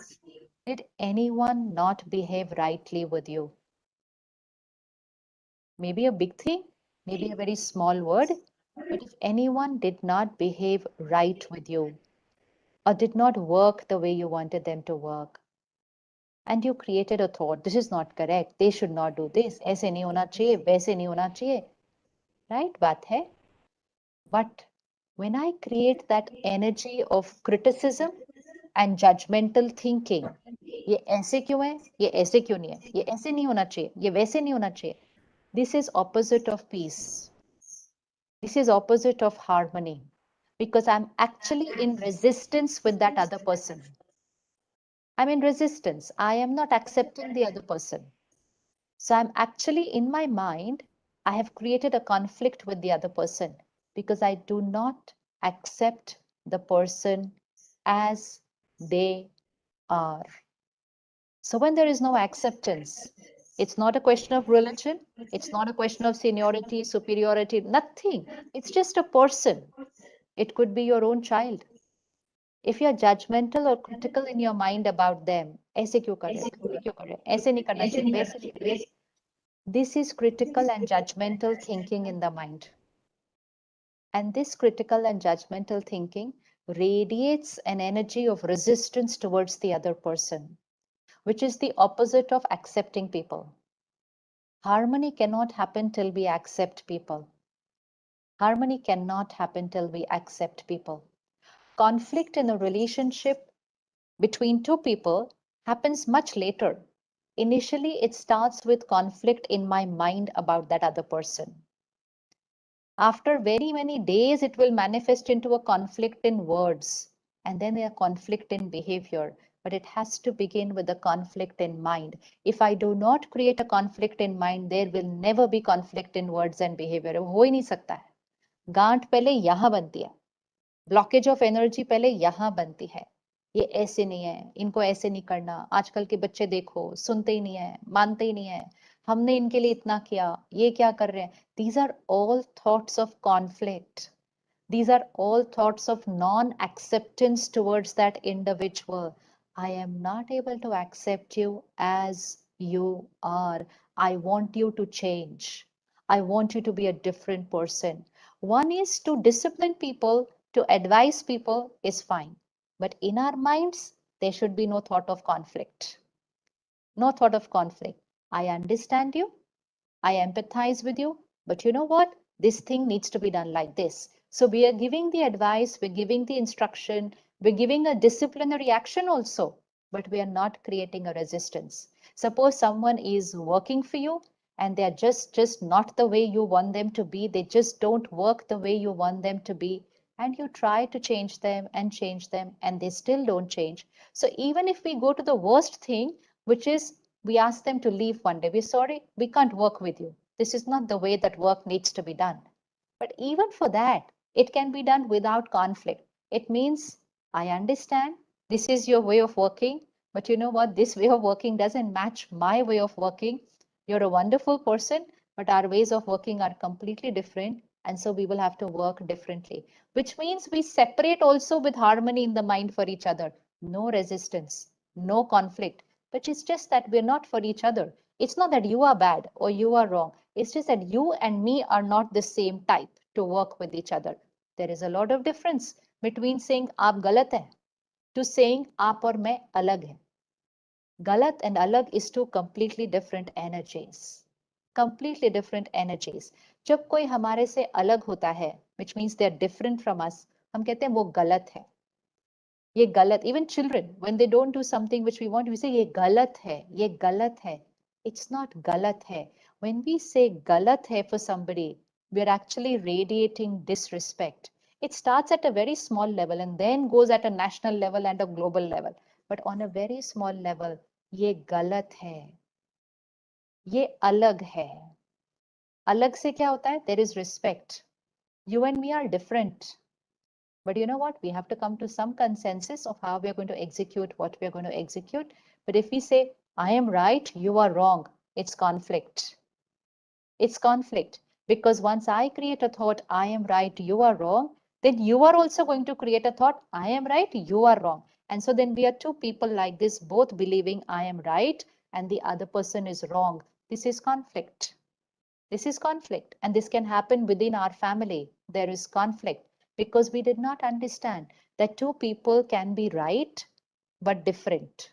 did anyone not behave rightly with you? Maybe a big thing, maybe a very small word, but if anyone did not behave right with you or did not work the way you wanted them to work, and you created a thought, this is not correct, they should not do this, ऐसे नहीं होना चाहिए, वैसे नहीं होना चाहिए, right? बात है. But when I create that energy of criticism and judgmental thinking, ये ऐसे क्यों है, ये ऐसे क्यों नहीं है, ये ऐसे नहीं होना चाहिए, ये वैसे नहीं होना चाहिए, this is opposite of peace. This is opposite of harmony, because I'm actually in resistance with that other person. I'm in resistance. I am not accepting the other person. So I'm actually in my mind, I have created a conflict with the other person because I do not accept the person as they are. So when there is no acceptance, it's not a question of religion, it's not a question of seniority, superiority, nothing. It's just a person. It could be your own child. If you're judgmental or critical in your mind about them, ऐसे क्यों कर रहे हो, ये क्यों कर रहे हो, ऐसे नहीं करना चाहिए, वैसे नहीं करना चाहिए. This is critical and judgmental thinking in the mind. And this critical and judgmental thinking radiates an energy of resistance towards the other person, which is the opposite of accepting people. Harmony cannot happen till we accept people. Harmony cannot happen till we accept people. Conflict in a relationship between two people happens much later. Initially, it starts with conflict in my mind about that other person. After very many days, it will manifest into a conflict in words and then a conflict in behavior. But it has to begin with a conflict in mind. If I do not create a conflict in mind, there will never be conflict in words and behavior. हो ही नहीं सकता है. गांठ पहले यहाँ बनती है. Blockage of energy पहले यहाँ बनती है. ये ऐसे नहीं है, इनको ऐसे नहीं करना. आजकल के बच्चे देखो, सुनते ही नहीं है, मानते ही नहीं है. हमने इनके लिए इतना किया, ये क्या कर रहे हैं. These are all thoughts of conflict. These are all thoughts of non-acceptance towards that individual. I am not able to accept you as you are. I want you to change. I want you to be a different person. One is to discipline people, to advise people is fine. But in our minds, there should be no thought of conflict. No thought of conflict. I understand you. I empathize with you. But you know what? This thing needs to be done like this. So we are giving the advice, we're giving the instruction, we're giving a disciplinary action also, but we are not creating a resistance. Suppose someone is working for you and they are just not the way you want them to be. They just don't work the way you want them to be. And you try to change them and they still don't change. So even if we go to the worst thing, which is we ask them to leave one day, we're sorry, we can't work with you. This is not the way that work needs to be done. But even for that, It can be done without conflict. It means, I understand this is your way of working, but you know what? This way of working doesn't match my way of working. You're a wonderful person, but our ways of working are completely different. And so we will have to work differently, which means we separate also with harmony in the mind for each other. No resistance, no conflict, but it's just that we're not for each other. It's not that you are bad or you are wrong. It's just that you and me are not the same type to work with each other. There is a lot of difference between saying aap galat hai to saying aap aur main alag hai. Galat and alag is two completely different energies. Completely different energies. जब कोई हमारे से अलग होता है, which means they are different from us, हम कहते हैं वो गलत है. ये गलत. Even children, when they don't do something which we want, we say ये गलत है, ये गलत है. It's not गलत है. When we say गलत है for somebody, we are actually radiating disrespect. It starts at a very small level and then goes at a national level and a global level. But on a very small level, ये गलत है, ये अलग है. अलग से क्या होता है? There is respect. You and me are different. But you know what? We have to come to some consensus of how we are going to execute what we are going to execute. But if we say, I am right, you are wrong, it's conflict. It's conflict. Because once I create a thought, I am right, you are wrong, then you are also going to create a thought, I am right, you are wrong. And so then we are two people like this, both believing I am right and the other person is wrong. This is conflict. This is conflict, and this can happen within our family. There is conflict because we did not understand that two people can be right but different.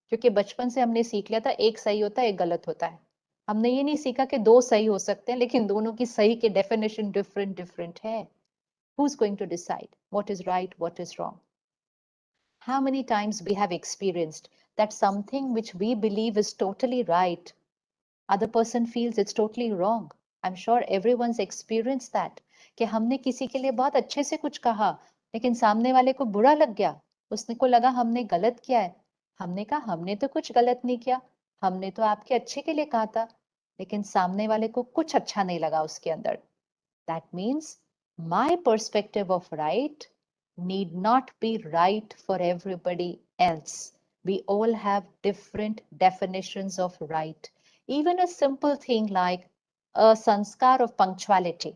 क्योंकि बचपन से हमने सीख लिया था एक सही होता है एक गलत होता है. हमने ये नहीं सीखा कि दो सही हो सकते हैं, लेकिन दोनों की सही के डेफिनेशन डिफरेंट डिफरेंट है. Who's going to decide what is right, what is wrong? How many times we have experienced that something which we believe is totally right, other person feels it's totally wrong. I'm sure everyone's experienced that. कि हमने किसी के लिए बहुत अच्छे से कुछ कहा, लेकिन सामने वाले को बुरा लग गया. उसने को लगा हमने गलत किया है. हमने कहा हमने तो कुछ गलत नहीं किया, हमने तो आपके अच्छे के लिए कहा था, लेकिन सामने वाले को कुछ अच्छा नहीं लगा उसके अंदर. That means my perspective of right need not be right for everybody else. We all have different definitions of right. Even a simple thing like a sanskar of punctuality.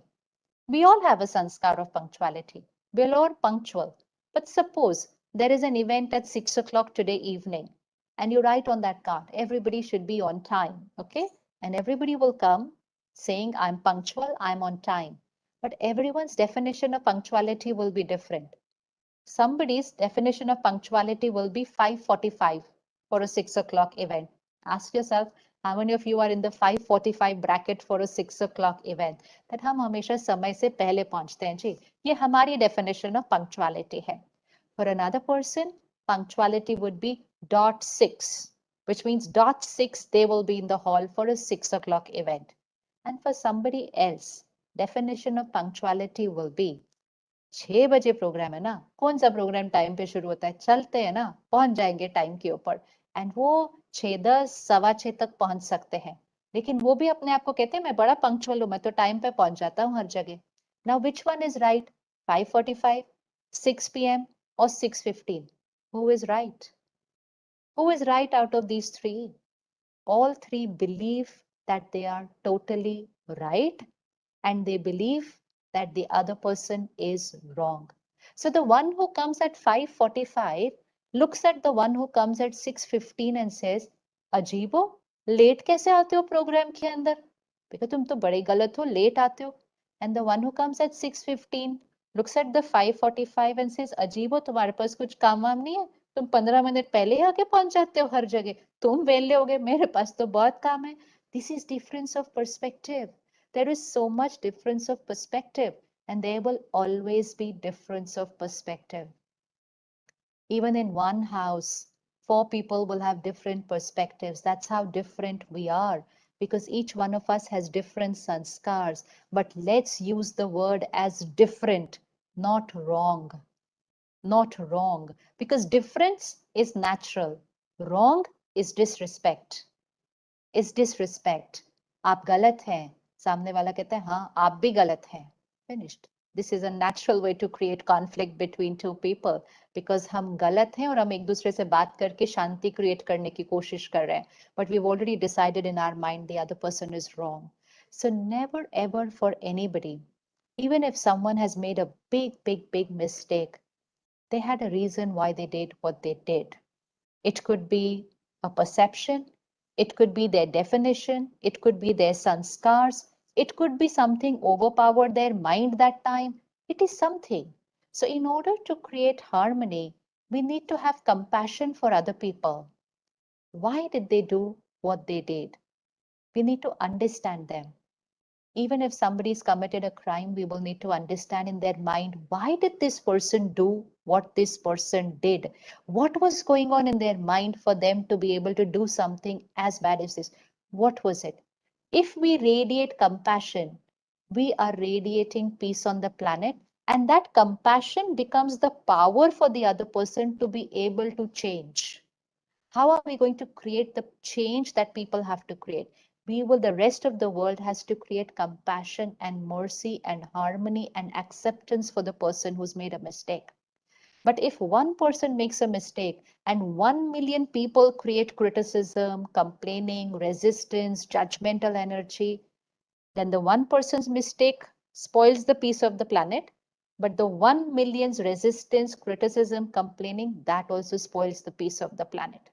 We all have a sanskar of punctuality. We're all punctual. But suppose there is an event at 6 o'clock today evening, and you write on that card, everybody should be on time, okay? And everybody will come saying, I'm punctual, I'm on time. But everyone's definition of punctuality will be different. Somebody's definition of punctuality will be 5:45 for a 6 o'clock event. Ask yourself, how many of you are in the 5:45 bracket for a 6 o'clock event? That हम हमेशा समय से पहले पहुंचते हैं जी. ये हमारी definition of punctuality है. For another person, punctuality would be dot 6, which means dot 6 they will be in the hall for a 6 o'clock event. And for somebody else, definition of punctuality will be 6 बजे programme है ना, कौन सा programme time पे शुरू होता है, चलते हैं ना, पहुंच जाएंगे टाइम के ऊपर. एंड वो 6:10 6:15 तक पहुंच सकते हैं, लेकिन वो भी अपने आप को कहते हैं मैं बड़ा पंक्चुअल हूं, मैं तो टाइम पे पहुंच जाता हूं हर जगह. Now which one is right? 5:45, 6 p.m. or 6:15? Who is right? Who is right out of these three? All three believe that they are totally right, and they believe that the other person is wrong. So the one who comes at 5:45 looks at the one who comes at 6:15 and says, अजीबो, late कैसे आते हो programme के अंदर? because तुम तो बड़े गलत हो, लेट आते हो. And the one who comes at 6:15 looks at the 5:45 and says, अजीबो, तुम्हारे पास कुछ काम वाम नहीं है, तुम 15 मिनट पहले ही आके पहुंच जाते हो हर जगह, तुम वेले हो गए, मेरे पास तो बहुत काम है. This is difference of perspective. There is so much difference of perspective, and there will always be difference of perspective. Even in one house, 4 people will have different perspectives. That's how different we are, because each one of us has different sanskars. But let's use the word as different, not wrong. Not wrong, because difference is natural. Wrong is disrespect. Is disrespect. आप गलत हैं, सामने वाला कहता है हाँ आप भी गलत हैं. Finished. This is a natural way to create conflict between two people because हम गलत हैं और हम एक दूसरे से बात करके शांति create करने की कोशिश कर रहे हैं. But we've already decided in our mind the other person is wrong. So never ever for anybody, even if someone has made a big mistake, they had a reason why they did what they did. It could be a perception, it could be their definition, it could be their sanskars, it could be something overpowered their mind that time. It is something. So, in order to create harmony, we need to have compassion for other people. Why did they do what they did? We need to understand them. Even if somebody's committed a crime, we will need to understand in their mind, why did this person do what this person did? What was going on in their mind for them to be able to do something as bad as this? What was it? If we radiate compassion, we are radiating peace on the planet, and that compassion becomes the power for the other person to be able to change. How are we going to create the change that people have to create? The rest of the world has to create compassion and mercy and harmony and acceptance for the person who's made a mistake. But if one person makes a mistake and 1 million people create criticism, complaining, resistance, judgmental energy, then the one person's mistake spoils the peace of the planet. But the 1 million's resistance, criticism, complaining, that also spoils the peace of the planet.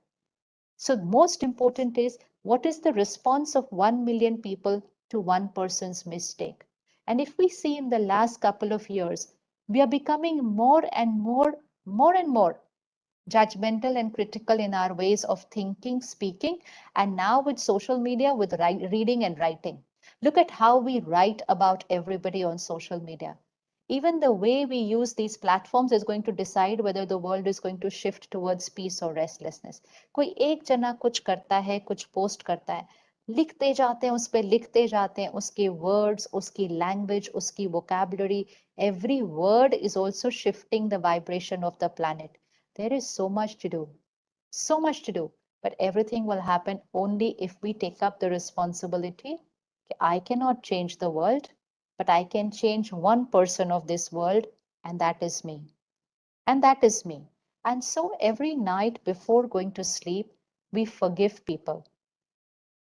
So most important is, what is the response of 1 million people to one person's mistake? And if we see in the last couple of years, we are becoming more and more judgmental and critical in our ways of thinking, speaking, and now with social media, with reading and writing. Look at how we write about everybody on social media. Even the way we use these platforms is going to decide whether the world is going to shift towards peace or restlessness. कोई एक जना कुछ करता है, कुछ post करता है, लिखते जाते हैं, उस पे लिखते जाते हैं, उसके words, उसकी language, उसकी vocabulary, every word is also shifting the vibration of the planet. There is so much to do, so much to do, but everything will happen only if we take up the responsibility. I cannot change the world, but I can change one person of this world, and that is me. And that is me. And so every night before going to sleep, we forgive people.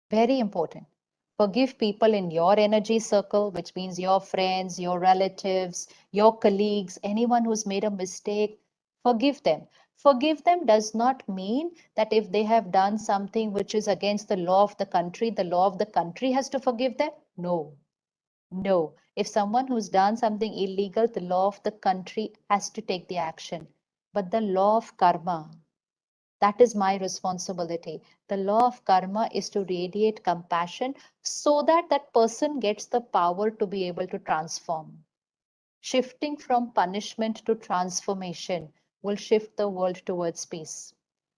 Very important. Forgive people in your energy circle, which means your friends, your relatives, your colleagues, anyone who's made a mistake. Forgive them. Forgive them does not mean that if they have done something which is against the law of the law of the country has to forgive them. No. No, if someone who's done something illegal, the law of the country has to take the action. But the law of karma, that is my responsibility. The law of karma is to radiate compassion so that that person gets the power to be able to transform. Shifting from punishment to transformation will shift the world towards peace.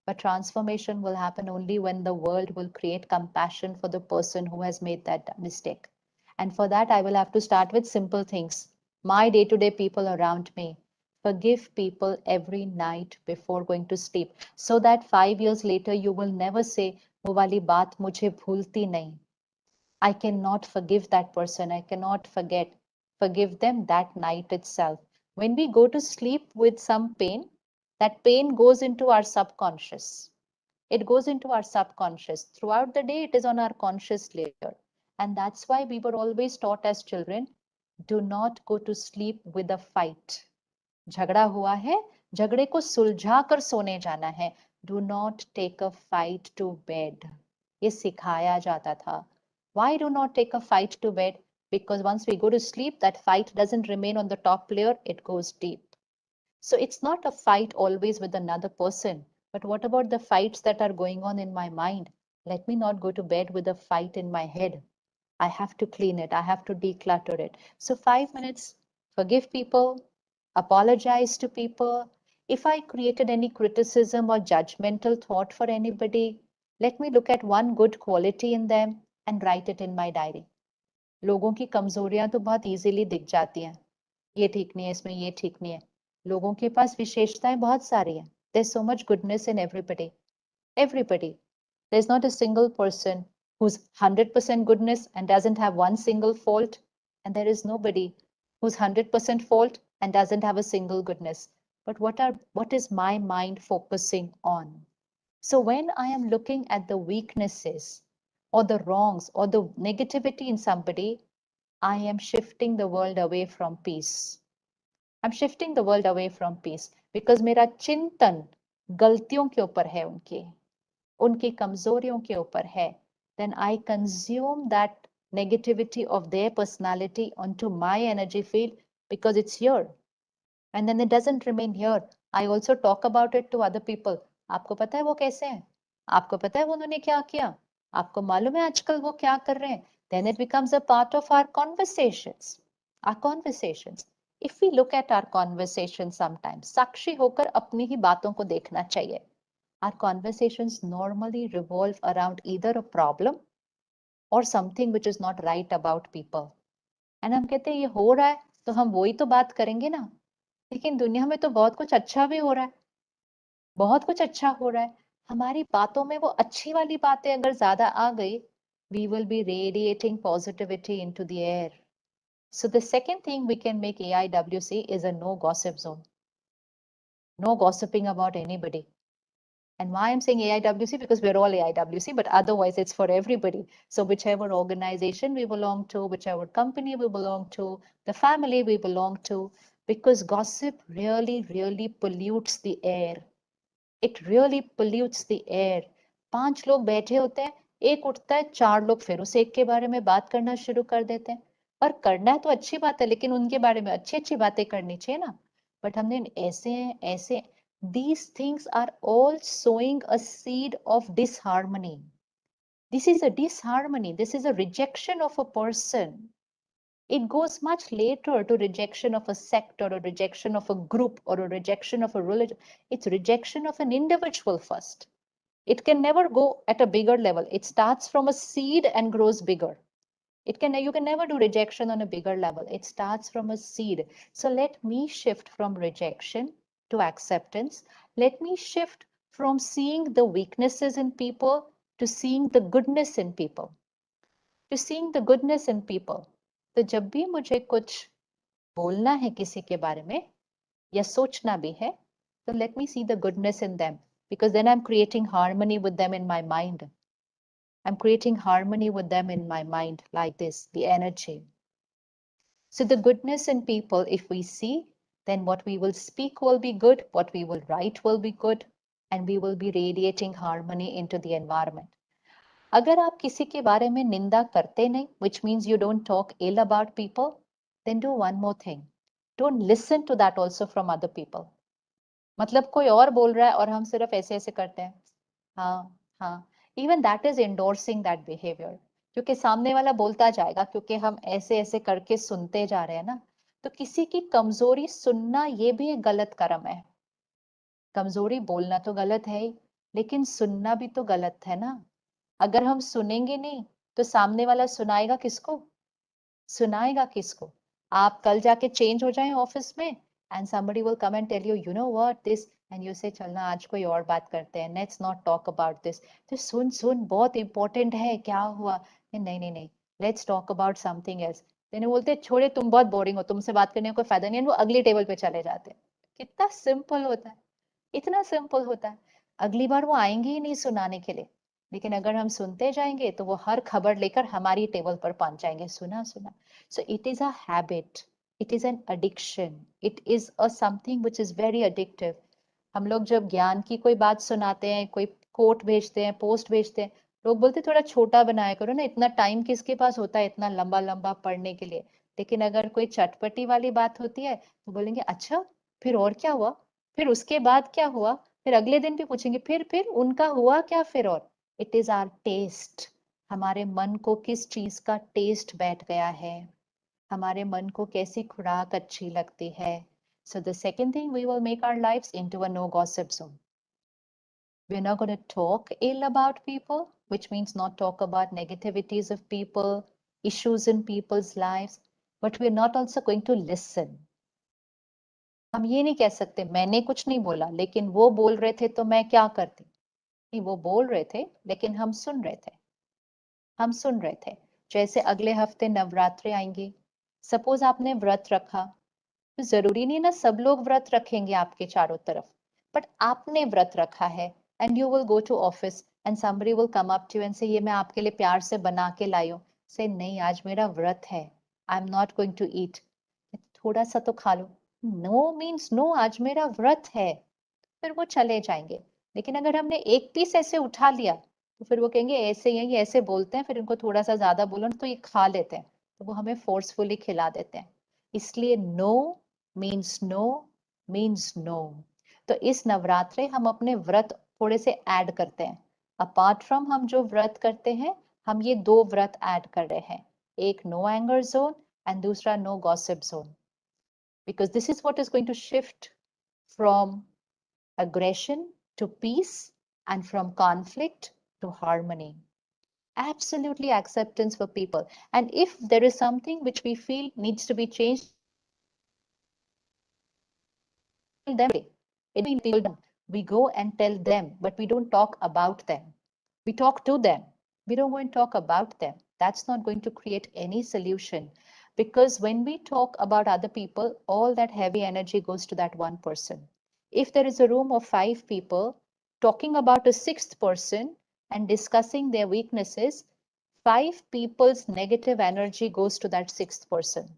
But transformation will happen only when the world will create compassion for the person who has made that mistake. And for that, I will have to start with simple things. My day-to-day people around me. Forgive people every night before going to sleep, so that 5 years later, you will never say, "वो वाली बात मुझे भूलती नहीं." I cannot forgive that person. I cannot forget. Forgive them that night itself. When we go to sleep with some pain, that pain goes into our subconscious. It goes into our subconscious. Throughout the day, it is on our conscious layer. And that's why we were always taught as children, do not go to sleep with a fight. झगड़ा हुआ है, झगड़े को सुलझा कर सोने जाना है. Do not take a fight to bed. ये सिखाया जाता था. Why do not take a fight to bed? Because once we go to sleep, that fight doesn't remain on the top layer, it goes deep. So it's not a fight always with another person, but what about the fights that are going on in my mind? Let me not go to bed with a fight in my head. I have to clean it. I have to declutter it. So 5 minutes, forgive people, apologize to people. If I created any criticism or judgmental thought for anybody, let me look at one good quality in them and write it in my diary. लोगों की कमजोरियां तो बहुत easily दिख जाती हैं. ये ठीक नहीं है, इसमें ये ठीक नहीं है. लोगों के पास विशेषताएं बहुत सारी हैं. There's so much goodness in everybody. Everybody. There's not a single person who's 100% goodness and doesn't have one single fault. And there is nobody who's 100% fault and doesn't have a single goodness. But what is my mind focusing on? So when I am looking at the weaknesses or the wrongs or the negativity in somebody, I am shifting the world away from peace. I'm shifting the world away from peace because मेरा चिंतन गलतियों के ऊपर है उनकी कमजोरियों के ऊपर है. Then I consume that negativity of their personality onto my energy field because it's here. And then it doesn't remain here. I also talk about it to other people. आपको पता है वो कैसे हैं? आपको पता है वो उन्होंने क्या किया? आपको मालूम है आजकल वो क्या कर रहे हैं? Then it becomes a part of our conversations. Our conversations. If we look at our conversations sometimes, साक्षी होकर अपनी ही बातों को देखना चाहिए. Our conversations normally revolve around either a problem or something which is not right about people. And हम कहते हैं ये हो रहा है तो हम वही तो बात करेंगे ना. लेकिन दुनिया में तो बहुत कुछ अच्छा भी हो रहा है. बहुत कुछ अच्छा हो रहा है. हमारी बातों में वो अच्छी वाली बातें अगर ज्यादा आ गई, we will be radiating positivity into the air. So the second thing we can make AIWC is a no gossip zone. No gossiping about anybody. And why I'm saying AIWC? Because we're all AIWC, but otherwise it's for everybody. So whichever organization we belong to, whichever company we belong to, the family we belong to, because gossip really, really pollutes the air. It really pollutes the air. 5 लोग बैठे होते हैं, एक उठता है, 4 लोग फिर उस एक के बारे में बात करना शुरू कर देते हैं. और करना है तो अच्छी बात है, लेकिन उनके बारे में अच्छी अच्छी बातें करनी चाहिए ना. बट हमने ऐसे हैं ऐसे. These things are all sowing a seed of disharmony. This is a disharmony. This is a rejection of a person. It goes much later to rejection of a sect or a rejection of a group or a rejection of a religion. It's rejection of an individual first. It can never go at a bigger level. It starts from a seed and grows bigger. You can never do rejection on a bigger level. It starts from a seed. So let me shift from rejection to acceptance. Let me shift from seeing the weaknesses in people to seeing the goodness in people. To seeing the goodness in people. तो जब भी मुझे कुछ बोलना है किसी के बारे में या सोचना भी है, तो let me see the goodness in them, because then I'm creating harmony with them in my mind. I'm creating harmony with them in my mind like this, the energy. So the goodness in people, if we see, then what we will speak will be good, what we will write will be good, and we will be radiating harmony into the environment. अगर आप किसी के बारे में निंदा करते नहीं, which means you don't talk ill about people, then do one more thing. Don't listen to that also from other people. मतलब कोई और बोल रहा है और हम सिर्फ ऐसे ऐसे करते हैं. हाँ हाँ. Even that is endorsing that behavior. क्योंकि सामने वाला बोलता जाएगा, क्योंकि हम ऐसे ऐसे करके सुनते जा रहे हैं ना. तो किसी की कमजोरी सुनना ये भी एक गलत कर्म है. कमजोरी बोलना तो गलत है ही, लेकिन सुनना भी तो गलत है ना. अगर हम सुनेंगे नहीं तो सामने वाला सुनाएगा किसको? सुनाएगा किसको? आप कल जाके चेंज हो जाएं ऑफिस में and somebody will come and tell you, you know what this, and you say चलना आज कोई और बात करते हैं, let's not talk about this. तो सुन सुन बहुत इंपॉर्टेंट है, क्या हुआ? नहीं नहीं नहीं, let's talk about something else. then वो बोलते छोड़े तुम बहुत बोरिंग हो, तुमसे बात करने का कोई फायदा नहीं है, वो अगली टेबल पे चले जाते हैं. कितना सिंपल होता है, इतना सिंपल होता है. अगली बार वो आएंगे ही नहीं सुनाने के लिए, लेकिन अगर हम सुनते जाएंगे तो वो हर खबर लेकर हमारी टेबल पर पहुंच जाएंगे. सुना सुना. So it is a habit, it is an addiction, it is a something which is very addictive. हम लोग जब ज्ञान की कोई बात सुनाते हैं, कोई कोट भेजते हैं, पोस्ट भेजते हैं, लोग बोलते थोड़ा छोटा बनाया करो ना, इतना टाइम किसके पास होता है इतना लंबा लंबा पढ़ने के लिए. लेकिन अगर कोई चटपटी वाली बात होती है तो बोलेंगे अच्छा फिर और क्या हुआ, फिर उसके बाद क्या हुआ, फिर अगले दिन भी पूछेंगे फिर उनका हुआ क्या फिर और. It is our test. हमारे मन को किस चीज का टेस्ट बैठ गया है, हमारे मन को कैसी खुराक अच्छी लगती है. So the second thing, we will make our lives into a no gossip zone. We're not going to talk ill about people, which means not talk about negativities of people, issues in people's lives, but we're not also going to listen. हम ये नहीं कह सकते मैंने कुछ नहीं बोला लेकिन वो बोल रहे थे तो मैं क्या करती. नहीं, वो बोल रहे थे लेकिन हम सुन रहे थे. हम सुन रहे थे. जैसे अगले हफ्ते नवरात्रि आएंगी, सपोज आपने व्रत रखा, तो जरूरी नहीं ना सब लोग व्रत रखेंगे आपके चारों तरफ, बट आपने व्रत रखा है and you will go to office and somebody will come up to you and say ये मैं आपके लिए प्यार से बना के लाई हूँ, से नहीं आज मेरा व्रत है, I am not going to eat, थोड़ा सा तो खा लो, नो मीन्स नो, आज मेरा व्रत है, फिर वो चले जाएंगे। लेकिन अगर हमने एक पीस ऐसे उठा लिया तो फिर वो कहेंगे ऐसे ही है, ये ऐसे बोलते हैं, फिर इनको थोड़ा सा ज्यादा बोलो तो ये खा लेते हैं, तो वो हमें फोर्सफुली खिला देते हैं। इसलिए no means no means no. तो इस नवरात्रे हम अपने व्रत थोड़े से ऐड करते हैं। अपार्ट फ्रॉम हम जो व्रत करते हैं, हम ये दो व्रत ऐड कर रहे हैं, एक नो एंगर जोन एंड दूसरा no gossip zone, because this is what is going to shift from aggression to peace and from conflict to harmony. Absolutely acceptance for people. And if there is something which we feel needs to be changed, them. It means people, we go and tell them, but we don't talk about them. We talk to them. We don't go and talk about them. That's not going to create any solution, because when we talk about other people, all that heavy energy goes to that one person. If there is a room of 5 people talking about a 6th person and discussing their weaknesses, 5 people's negative energy goes to that 6th person,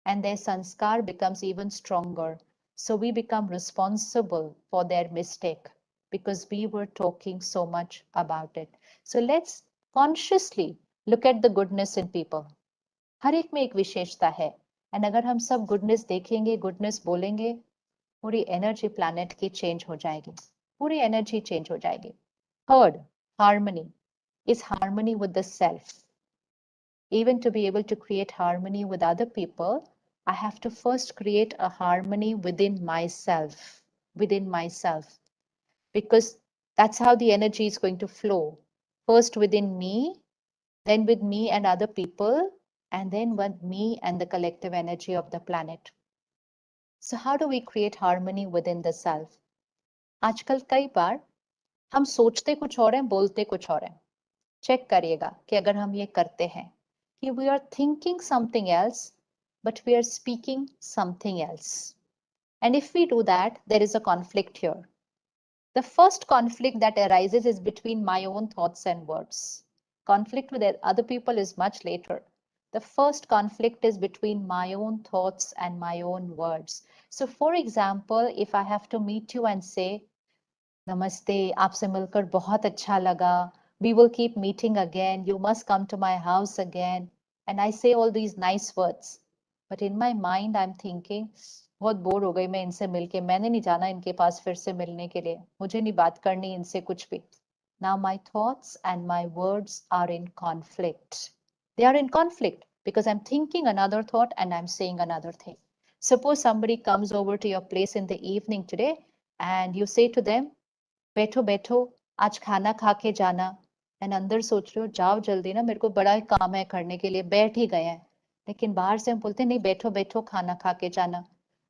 and their sanskar becomes even stronger. So we become responsible for their mistake because we were talking so much about it. So let's consciously look at the goodness in people. हर एक में एक विशेषता है, and अगर हम सब goodness देखेंगे, goodness बोलेंगे, पूरी एनर्जी प्लैनेट की चेंज हो जाएगी, पूरी एनर्जी चेंज हो जाएगी। Third, harmony is harmony with the self. Even to be able to create harmony with other people, I have to first create a harmony within myself, because that's how the energy is going to flow. First within me, then with me and other people, and then with me and the collective energy of the planet. So how do we create harmony within the self? आजकल कई बार हम सोचते कुछ और हैं, बोलते कुछ और हैं। चेक करिएगा कि अगर हम ये करते हैं कि we are thinking something else, but we are speaking something else. And if we do that, there is a conflict here. The first conflict that arises is between my own thoughts and words. Conflict with other people is much later. The first conflict is between my own thoughts and my own words. So for example, if I have to meet you and say, नमस्ते, आपसे मिलकर बहुत अच्छा लगा, we will keep meeting again, you must come to my house again, and I say all these nice words, but in my mind I'm thinking बहुत bore हो गई मैं इनसे मिलके, मैंने नहीं जाना इनके पास फिर से मिलने के लिए, मुझे नहीं बात करनी इनसे कुछ भी. Now my thoughts and my words are in conflict. They are in conflict because I'm thinking another thought and I'm saying another thing. Suppose somebody comes over to your place in the evening today and you say to them, बैठो बैठो आज खाना खा के जाना, and अंदर सोच रहे हो जाओ जल्दी ना, मेरे को बड़ा काम है करने के लिए, बैठ ही गए हैं, लेकिन बाहर से हम बोलते नहीं बैठो बैठो खाना खा के जाना।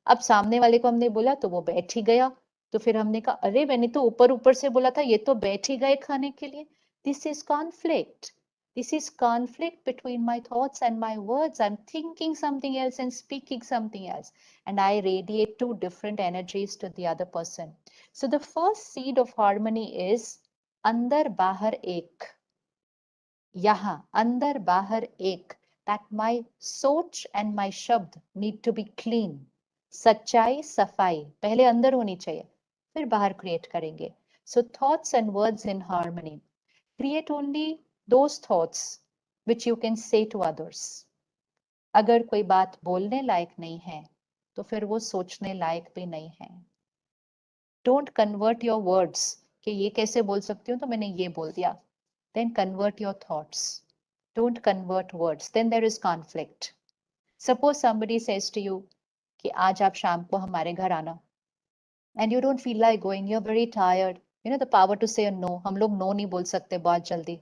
अब सामने वाले को हमने बोला तो वो बैठ ही गया, तो फिर हमने कहा अरे मैंने तो ऊपर ऊपर से बोला था, ये तो बैठ ही गए खाने के लिए। This is conflict. This is conflict between my thoughts and my words. I'm thinking something else and speaking something else, and I radiate two different energies to the other person. So the first seed of harmony is andar bahar ek. Yaha andar bahar ek. That my soch and my shabd need to be clean. सच्चाई सफाई पहले अंदर होनी चाहिए, फिर बाहर create करेंगे. So thoughts and words in harmony. Create only those thoughts which you can say to others. अगर कोई बात बोलने लायक नहीं है तो फिर वो सोचने लायक भी नहीं है. Don't convert your words कि ये कैसे बोल सकती हूँ तो मैंने ये बोल दिया. Then convert your thoughts. Don't convert words. Then there is conflict. Suppose somebody says to you कि आज आप शाम को हमारे घर आना, and you don't feel like going, you're very tired. You know the power to say no. हम लोग no नहीं बोल सकते बहुत जल्दी,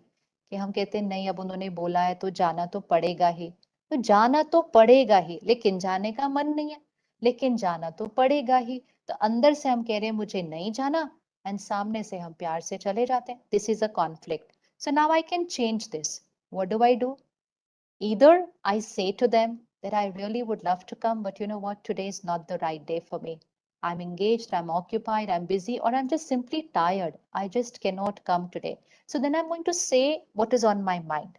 कि हम कहते हैं नहीं अब उन्होंने बोला है तो जाना तो पड़ेगा ही. तो जाना तो पड़ेगा ही, लेकिन जाने का मन नहीं है, लेकिन जाना तो पड़ेगा ही. तो अंदर से हम कह रहे हैं मुझे नहीं जाना, एंड सामने से हम प्यार से चले जाते हैं. This is a conflict. So now I can change this. What do? Either I say to them that I really would love to come, but you know what? Today is not the right day for me. I'm engaged, I'm occupied, I'm busy, or I'm just simply tired. I just cannot come today. So then I'm going to say what is on my mind.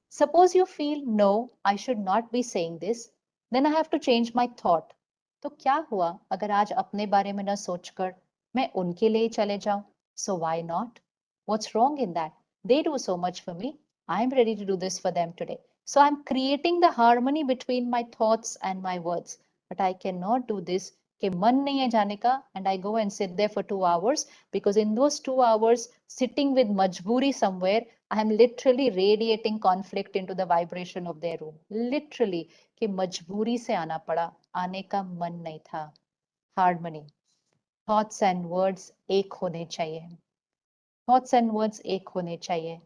Suppose you feel, no, I should not be saying this, then I have to change my thought. तो क्या हुआ अगर आज अपने बारे में न सोचकर मैं उनके लिए चले जाऊं? So why not? What's wrong in that? They do so much for me. I'm ready to do this for them today. So I'm creating the harmony between my thoughts and my words. But I cannot do this कि मन नहीं है जाने का and I go and sit there for 2 hours, because in those 2 hours sitting with majburi somewhere, I am literally radiating conflict into the vibration of their room. Literally कि मजबूरी से आना पड़ा, आने का मन नहीं था. Harmony. Thoughts and words एक होने चाहिए. Thoughts and words एक होने चाहिए.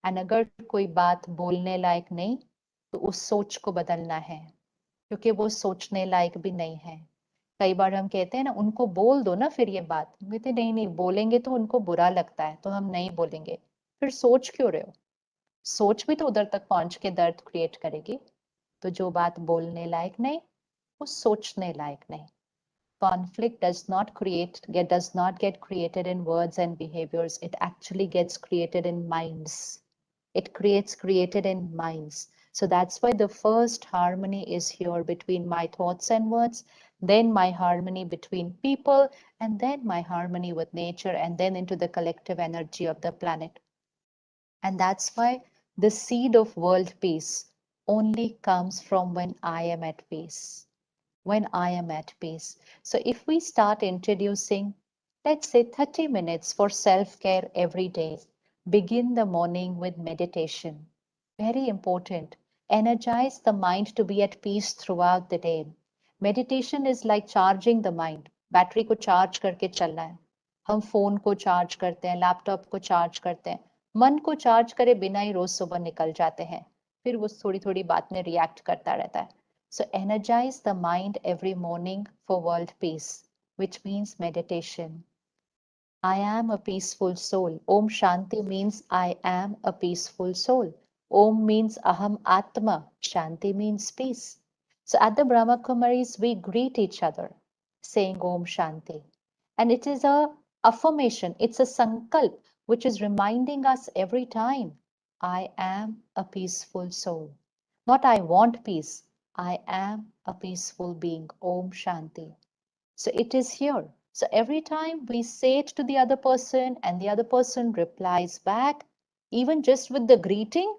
And अगर कोई बात बोलने लायक नहीं, तो उस सोच को बदलना है, क्योंकि वो सोचने लायक भी नहीं है. कई बार हम कहते हैं ना, उनको बोल दो ना फिर ये बात. हम कहते नहीं नहीं, बोलेंगे तो उनको बुरा लगता है, तो हम नहीं बोलेंगे. फिर सोच क्यों रहे हो? सोच भी तो उधर तक पहुंच के दर्द क्रिएट करेगी. तो जो बात बोलने लायक नहीं, वो सोचने लायक नहीं. Conflict does not get created in words and behaviors. It actually gets created in minds. It created in minds. So that's why the first harmony is here between my thoughts and words, then my harmony between people, and then my harmony with nature, and then into the collective energy of the planet. And that's why the seed of world peace only comes from when I am at peace. When I am at peace. So if we start introducing, let's say 30 minutes for self-care every day, begin the morning with meditation. Very important. Energize the mind to be at peace throughout the day. Meditation is like charging the mind. Battery को charge करके चलना है. हम phone को charge करते हैं, laptop को charge करते हैं. मन को चार्ज करे बिना ही रोज सुबह निकल जाते हैं. फिर वो थोड़ी थोड़ी बात में रिएक्ट करता रहता है. So energize the mind every morning for world peace, which means meditation. I am a peaceful soul. Om Shanti means I am a peaceful soul. Om means Aham Atma. Shanti means peace. So at the Brahma Kumaris, we greet each other saying Om Shanti. And it is a affirmation. It's a sankalp, which is reminding us every time, I am a peaceful soul. Not I want peace. I am a peaceful being. Om Shanti. So it is here. So every time we say it to the other person and the other person replies back, even just with the greeting,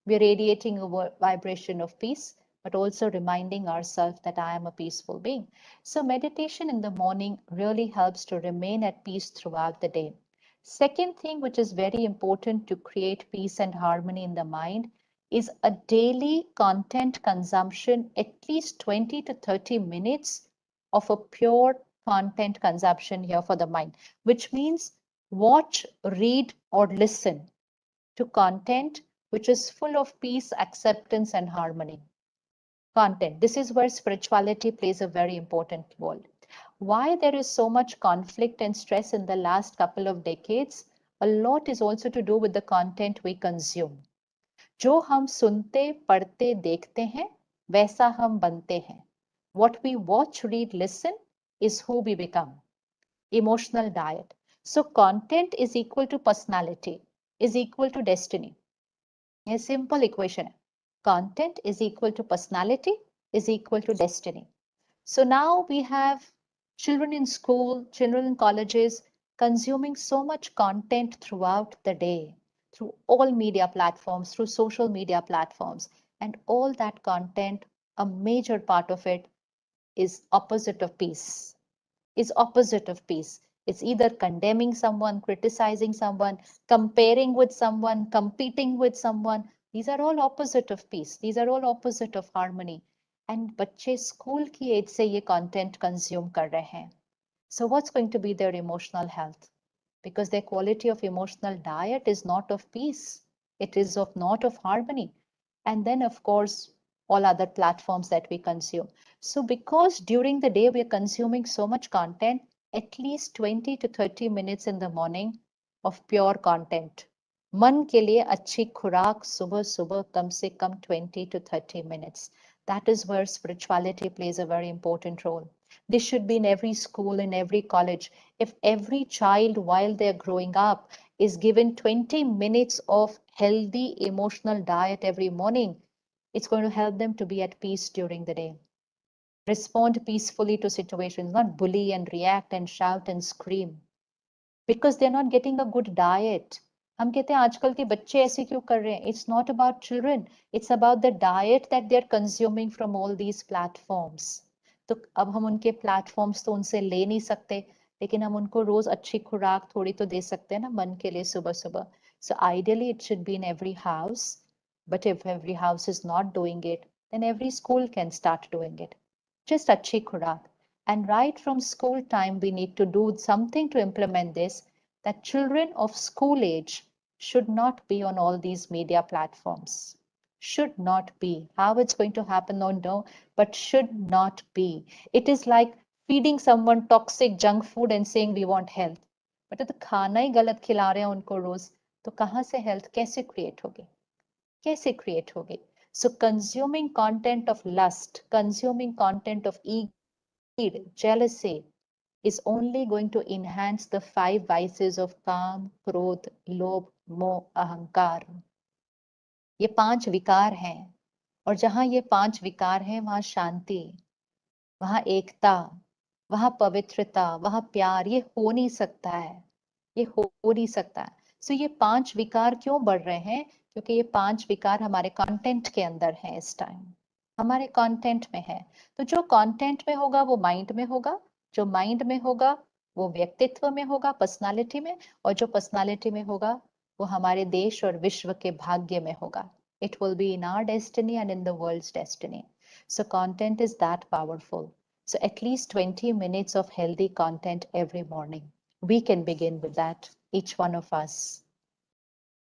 we're radiating a vibration of peace, but also reminding ourselves that I am a peaceful being. So meditation in the morning really helps to remain at peace throughout the day. Second thing, which is very important to create peace and harmony in the mind, is a daily content consumption, at least 20 to 30 minutes of a pure content consumption here for the mind, which means watch, read, or listen to content which is full of peace, acceptance, and harmony. Content. This is where spirituality plays a very important role. Why there is so much conflict and stress in the last couple of decades? A lot is also to do with the content we consume. जो हम सुनते, पढ़ते, देखते हैं, वैसा हम बनते हैं. What we watch, read, listen is who we become. Emotional diet. So content is equal to personality, is equal to destiny. A simple equation. Content is equal to personality, is equal to destiny. So now we have children in school, children in colleges consuming so much content throughout the day, through all media platforms, through social media platforms, and all that content, a major part of it is opposite of peace, is opposite of peace. It's either condemning someone, criticizing someone, comparing with someone, competing with someone. These are all opposite of peace. These are all opposite of harmony. And बच्चे school की as से ये content consume कर रहे हैं. So what's going to be their emotional health? Because their quality of emotional diet is not of peace. It is of not of harmony. And then of course, all other platforms that we consume. So because during the day we're consuming so much content, at least 20 to 30 minutes in the morning of pure content. मन के लिए अच्छी खुराक सुबह सुबह कम से कम 20 to 30 minutes. That is where spirituality plays a very important role. This should be in every school, in every college. If every child, while they're growing up, is given 20 minutes of healthy emotional diet every morning, it's going to help them to be at peace during the day. Respond peacefully to situations, not bully and react and shout and scream. Because they're not getting a good diet. हम कहते हैं आजकल के बच्चे ऐसे क्यों कर रहे हैं? It's not about children. It's about the diet that they're consuming from all these platforms. तो अब हम उनके platforms तो उनसे ले नहीं सकते, लेकिन हम उनको रोज अच्छी खुराक थोड़ी तो दे सकते हैं ना मन के लिए सुबह सुबह. So ideally it should be in every house. But if every house is not doing it, then every school can start doing it. Just अच्छी खुराक. And right from school time, we need to do something to implement this, that children of school age should not be on all these media platforms. Should not be. How it's going to happen, no, no, but should not be. It is like feeding someone toxic junk food and saying we want health. But if the खाना ही गलत खिला रहे हैं उनको रोज, तो कहाँ से health कैसे create होगी? कैसे create होगी? So consuming content of lust, consuming content of greed, jealousy is only going to enhance the 5 vices of काम, क्रोध, लोभ, मोह, अहंकार. ये 5 विकार हैं, और जहां ये 5 विकार हैं वहां शांति, वहां एकता, वहां पवित्रता, वहां प्यार ये हो नहीं सकता है. ये हो नहीं सकता. सो ये 5 विकार क्यों बढ़ रहे हैं? क्योंकि ये 5 विकार हमारे कंटेंट के अंदर हैं इस टाइम, हमारे कंटेंट में है. तो जो कंटेंट में होगा वो माइंड में होगा, जो माइंड में होगा वो व्यक्तित्व में होगा, पर्सनालिटी में, और जो पर्सनालिटी में होगा वो हमारे देश और विश्व के भाग्य में होगा. It will be in our destiny and in the world's destiny. So content is that powerful. So at least 20 minutes of healthy content every morning. We can begin with that, each one of us.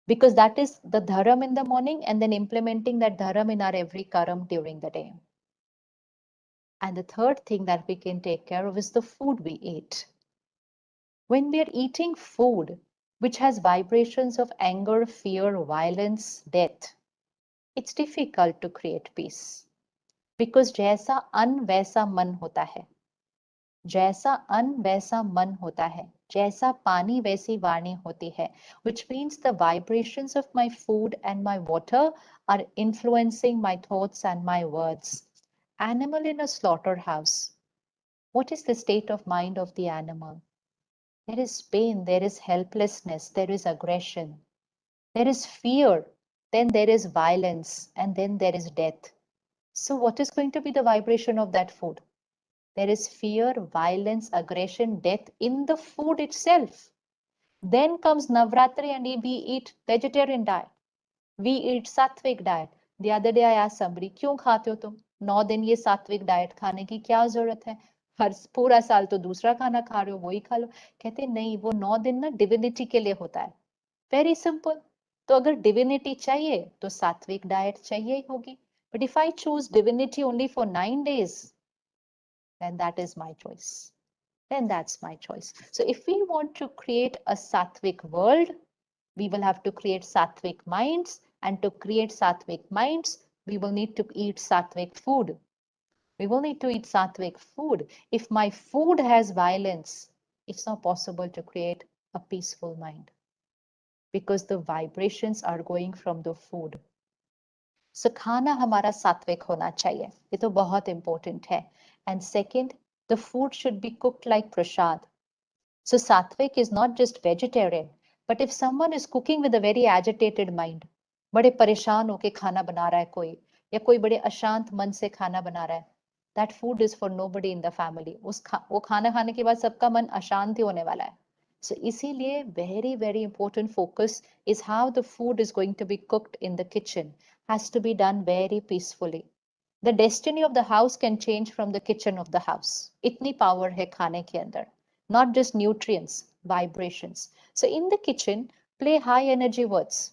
Because that is the dharam in the morning, and then implementing that dharam in our every karam during the day. And the third thing that we can take care of is the food we eat. When we are eating food which has vibrations of anger, fear, violence, death, it's difficult to create peace. Because जैसा अन्न वैसा मन होता है, जैसा अन्न वैसा मन होता है, जैसा पानी वैसी वाणी होती है, which means the vibrations of my food and my water are influencing my thoughts and my words. Animal in a slaughterhouse, what is the state of mind of the animal? There is pain, there is helplessness, there is aggression, there is fear, then there is violence, and then there is death. So what is going to be the vibration of that food? There is fear, violence, aggression, death in the food itself. Then comes Navratri and we eat vegetarian diet. We eat sattvic diet. The other day I asked somebody, क्यों खाते हो तुम? 9 दिन ये सात्विक diet खाने की क्या जरूरत है? हर पूरा साल तो दूसरा खाना खा रहे हो, वही खा लो. कहते नहीं, वो 9 दिन ना डिविनिटी के लिए होता है. Very simple. तो अगर डिविनिटी चाहिए तो सात्विक डाइट चाहिए ही होगी. But if I choose divinity only for 9 days, then that is my choice. Then that's my choice. So if we want to create a sattvic world, we will have to create sattvic minds. And to create sattvic minds, we will need to eat sattvic food. We will need to eat sattvic food. If my food has violence, it's not possible to create a peaceful mind because the vibrations are going from the food. So खाना हमारा सात्विक होना चाहिए. ये तो बहुत important है. And second, the food should be cooked like prasad. So sattvic is not just vegetarian, but if someone is cooking with a very agitated mind, बड़े परेशान होके खाना बना रहा है कोई, या कोई बड़े अशांत मन से खाना बना रहा है, that food is for nobody in the family. वो खाना खाने के बाद सबका मन अशांत ही होने वाला है. So इसीलिए very, very important focus is how the food is going to be cooked in the kitchen. Has to be done very peacefully. The destiny of the house can change from the kitchen of the house. इतनी power है खाने के अंदर. Not just nutrients, vibrations. So in the kitchen, play high energy words.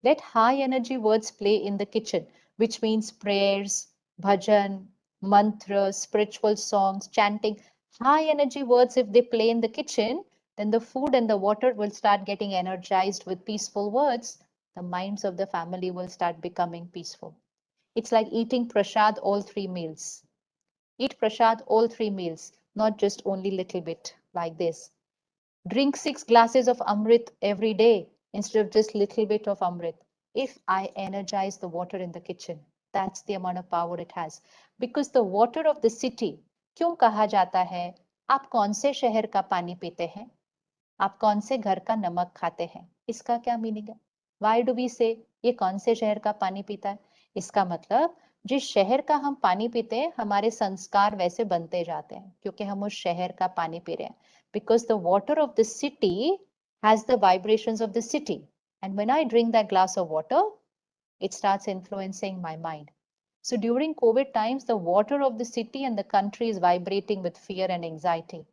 Let high energy words play in the kitchen, which means prayers, bhajan, mantras, spiritual songs, chanting. High energy words, if they play in the kitchen, then the food and the water will start getting energized with peaceful words. The minds of the family will start becoming peaceful. It's like eating prasad all 3 meals. Eat prasad all 3 meals, not just only little bit like this. Drink 6 glasses of amrit every day instead of just little bit of amrit. If I energize the water in the kitchen, that's the amount of power it has. Because the water of the city, क्यों कहा जाता है आप कौन से शहर का पानी पीते हैं, आप कौन से घर का नमक खाते हैं, इसका क्या मीनिंग है? Why do we say ये कौन से शहर का पानी पीता है? इसका मतलब जिस शहर का हम पानी पीते हैं हमारे संस्कार वैसे बनते जाते हैं क्योंकि हम उस शहर का पानी पी रहे हैं. Because the water of the city has the vibrations of the city, and when I drink that glass of water, it starts influencing my mind. So during COVID times, the water of the city and the country is vibrating with fear and anxiety.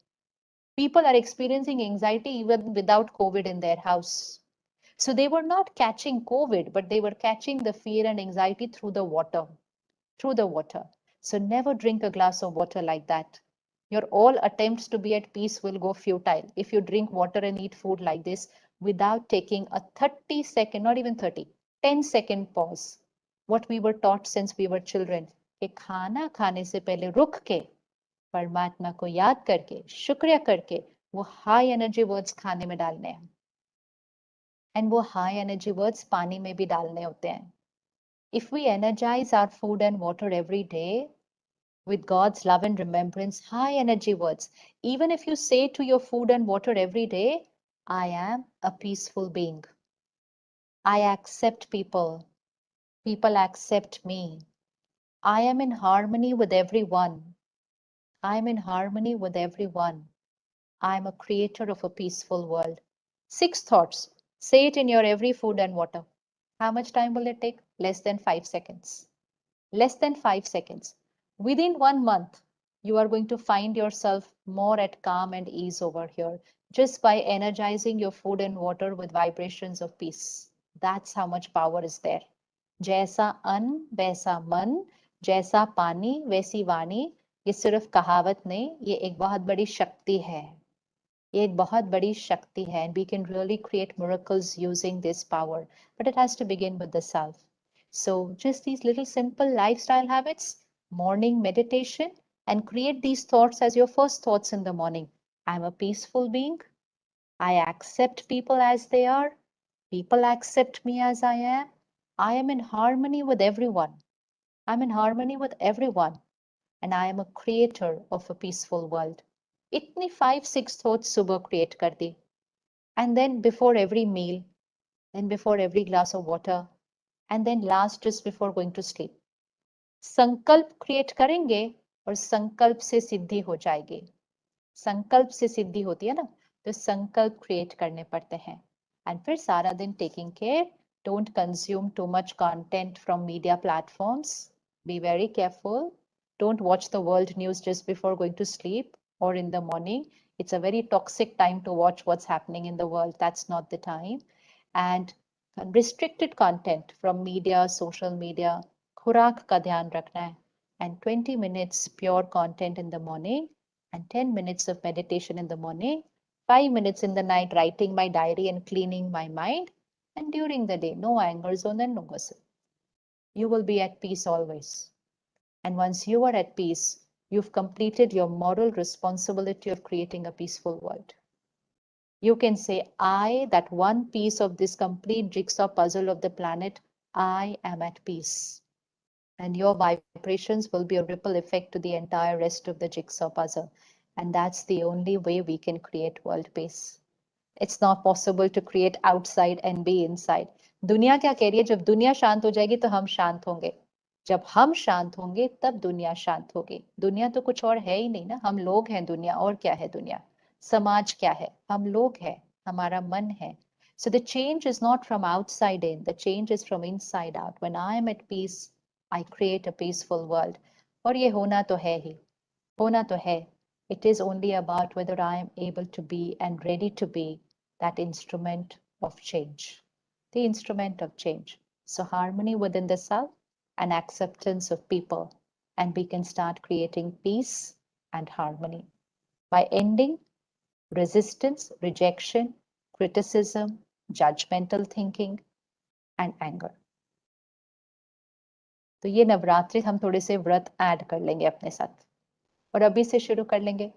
People are experiencing anxiety even without COVID in their house. So they were not catching COVID, but they were catching the fear and anxiety through the water. Through the water. So never drink a glass of water like that. Your all attempts to be at peace will go futile if you drink water and eat food like this without taking a 30-second, not even 30, 10-second pause. What we were taught since we were children, कि खाना खाने से पहले रुक के परमात्मा को याद करके शुक्रिया करके वो हाई एनर्जी वर्ड्स खाने में डालने हैं, एंड वो हाई एनर्जी वर्ड्स पानी में भी डालने होते हैं. If we energize our food and water every day with God's love and remembrance, high energy words, even if you say to your food and water every day, I am a peaceful being. I accept people. People accept me. I am in harmony with everyone. I am in harmony with everyone. I am a creator of a peaceful world. 6 thoughts. Say it in your every food and water. How much time will it take? Less than 5 seconds. Less than 5 seconds. Within 1 month, you are going to find yourself more at calm and ease over here just by energizing your food and water with vibrations of peace. That's how much power is there. जैसा अन्न वैसा मन, जैसा पानी वैसी वाणी, ये सिर्फ कहावत नहीं, ये एक बहुत बड़ी शक्ति है. ये एक बहुत बड़ी शक्ति है, and we can really create miracles using this power, but it has to begin with the self. So just these little simple lifestyle habits, morning meditation, and create these thoughts as your first thoughts in the morning. I'm a peaceful being. I accept people as they are. People accept me as I am. I am in harmony with everyone. I'm in harmony with everyone. And I am a creator of a peaceful world. इतनी 5-6 thoughts सुबह create कर दी. And then before every meal, then before every glass of water, and then last just before going to sleep. संकल्प create करेंगे और संकल्प से सिद्धि हो जाएगी. संकल्प से सिद्धि होती है ना, तो संकल्प create करने पड़ते हैं. And फिर सारा दिन taking care, don't consume too much content from media platforms. Be very careful. Don't watch the world news just before going to sleep or in the morning. It's a very toxic time to watch what's happening in the world. That's not the time. And restricted content from media, social media, खुराक का ध्यान रखना है. And 20 minutes pure content in the morning, and 10 minutes of meditation in the morning, 5 minutes in the night writing my diary and cleaning my mind, and during the day, no anger zone and no gossip. You will be at peace always. And once you are at peace, you've completed your moral responsibility of creating a peaceful world. You can say, I, that one piece of this complete jigsaw puzzle of the planet, I am at peace. And your vibrations will be a ripple effect to the entire rest of the jigsaw puzzle. And that's the only way we can create world peace. It's not possible to create outside and be inside. दुनिया क्या कह रही है, जब दुनिया शांत हो जाएगी तो हम शांत होंगे. जब हम शांत होंगे तब दुनिया शांत होगी. दुनिया तो कुछ और है ही नहीं ना, हम लोग हैं दुनिया, और क्या है दुनिया? समाज क्या है? हम लोग हैं, हमारा मन है. So the change is not from outside in, the change is from inside out. When I am at peace, I create a peaceful world. और ये होना तो है ही, होना तो है. It is only about whether I am able to be and ready to be that instrument of change, the instrument of change. So harmony within the self and acceptance of people, and we can start creating peace and harmony by ending resistance, rejection, criticism, judgmental thinking, and anger. तो ये नवरात्रि हम थोड़े से व्रत add कर लेंगे अपने साथ और अभी से शुरू कर लेंगे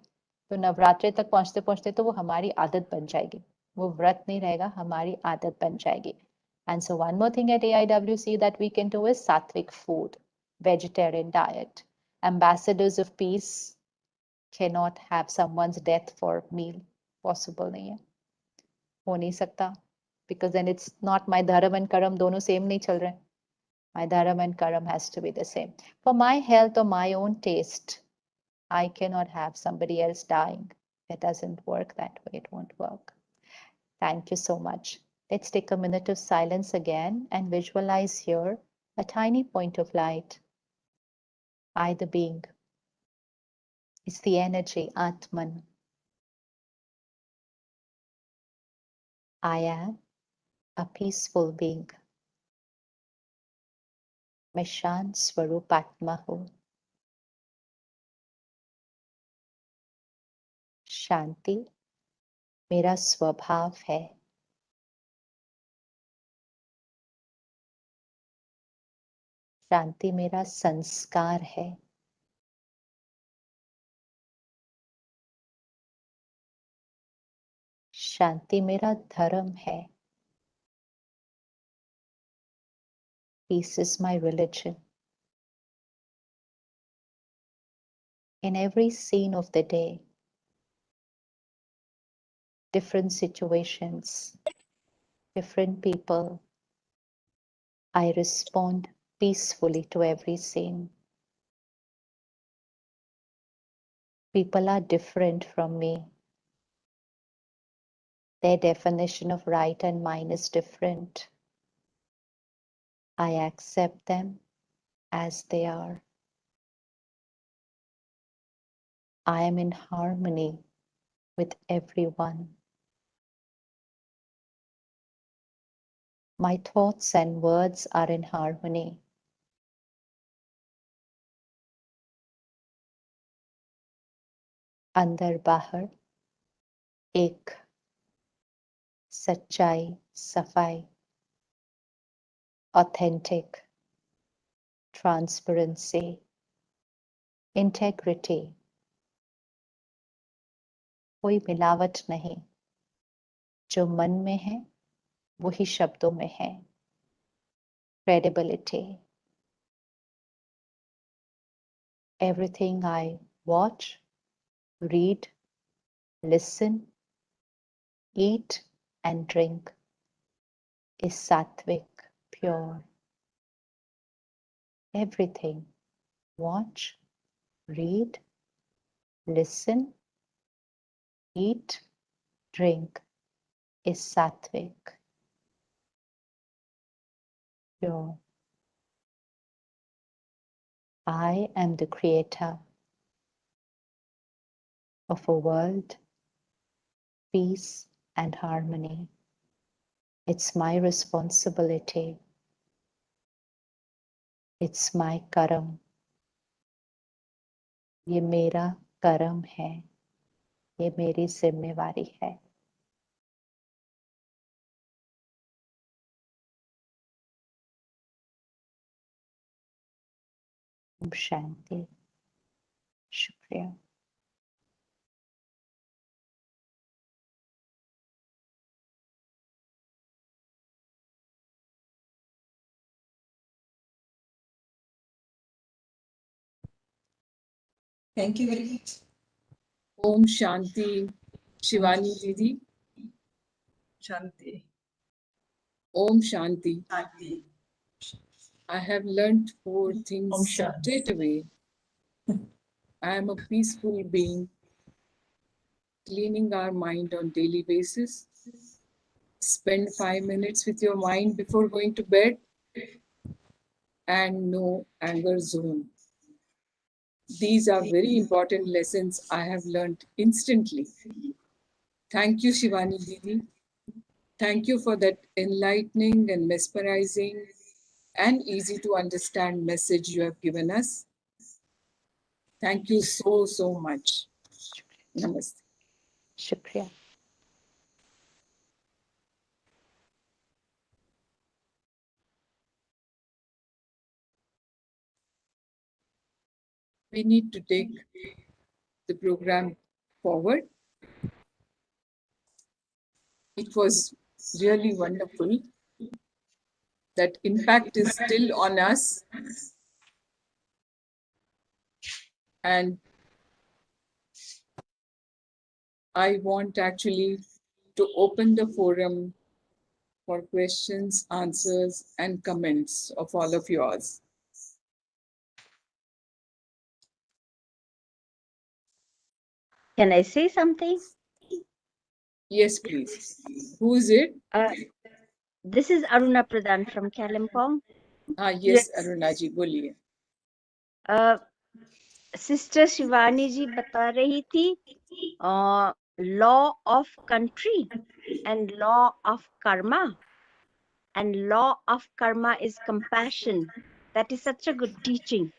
तो नवरात्रि तक पहुंचते पहुंचते तो वो हमारी आदत बन जाएगी, वो व्रत नहीं रहेगा, हमारी आदत बन जाएगी. And so one more thing at AIWC that we can do is sattvic food, vegetarian diet. Ambassadors of peace cannot have someone's death for meal. Possible नहीं है, हो नहीं सकता, because then it's not my dharam and karam दोनों same नहीं चल रहे. My dharam and karam has to be the same. For my health or my own taste, I cannot have somebody else dying. It doesn't work that way. It won't work. Thank you so much. Let's take a minute of silence again and visualize here a tiny point of light. I, the being, is the energy, Atman. I am a peaceful being. मैं शांत स्वरूप आत्मा हूँ. शांति मेरा स्वभाव है. शांति मेरा संस्कार है. शांति मेरा धर्म है. Peace is my religion. In every scene of the day, different situations, different people, I respond peacefully to every scene. People are different from me. Their definition of right and mine is different. I accept them as they are. I am in harmony with everyone. My thoughts and words are in harmony. अंदर बाहर एक, सच्चाई, सफाई, authentic, transparency, integrity, कोई मिलावट नहीं. जो मन में है वही शब्दों में है. Credibility. Everything I watch, read, listen, eat and drink is sattvic, pure. Everything. Watch, read, listen, eat, drink is sattvic, pure. I am the creator of a world, peace and harmony. It's my responsibility. It's my karam. ये मेरा कर्म है, ये मेरी जिम्मेवारी है. ओम शांति. शुक्रिया. Thank you very much. Om Shanti, Shivani Didi. Shanti. Om Shanti. Shanti. I have learned four Om things Shanti. straight away. I am a peaceful being, cleaning our mind on daily basis. Spend 5 minutes with your mind before going to bed, and no anger zone. These are very important lessons I have learned instantly. Thank you, Shivani Didi. Thank you for that enlightening and mesmerizing and easy to understand message you have given us. Thank you so, so much. Namaste. शुक्रिया. we need to take the program forward. It was really wonderful. That impact is still on us. And I want actually to open the forum for questions, answers, and comments of all of yours. Can I say something? Yes, please. Who is it? This is Aruna Pradhan from Kalimpong. Yes, Arunaji, boliye. Sister Shivani ji bata rahi thi, law of country and law of karma. And law of karma is compassion. That is such a good teaching.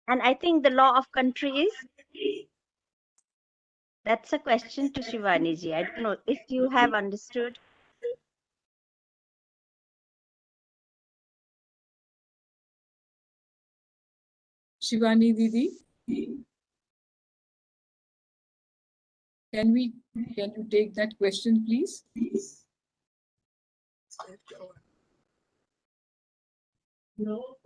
And I think the law of country is, that's a question to Shivani ji. I don't know if you have understood. Shivani Didi, can you take that question, please? No,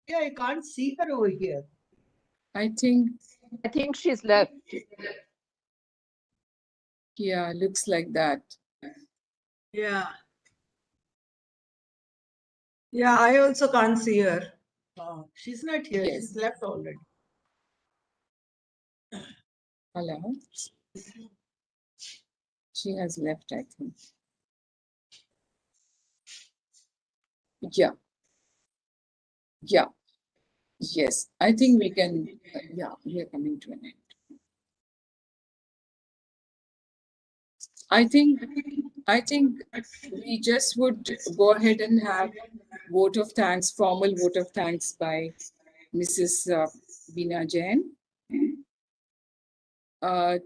yeah, I can't see her over here. I think she's left. yeah, looks like that. Yeah. Yeah, I also can't see her. She's not here. Yes. She's left already. Hello. She has left, I think. Yeah. Yeah. Yes. I think we can, yeah, we are coming to an end. I think we just would go ahead and have vote of thanks, formal vote of thanks by Mrs. Beena Jain. I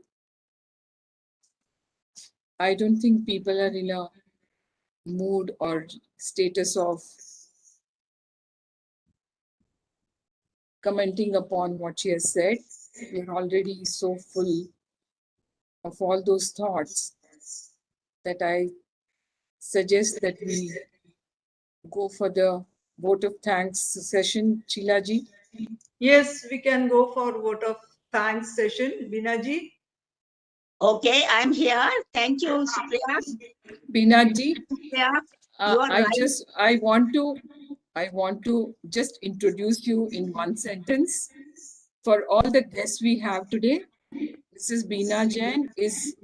don't think people are in a mood or status of commenting upon what she has said. We're already so full of all those thoughts that I suggest that we go for the vote of thanks session, Chilaji. Yes, we can go for vote of thanks session. Binaji. Okay, I'm here. Thank you, Supriya. Binaji, Yeah, you are right. I want to just introduce you in one sentence. For all the guests we have today, Mrs. Beena Jain is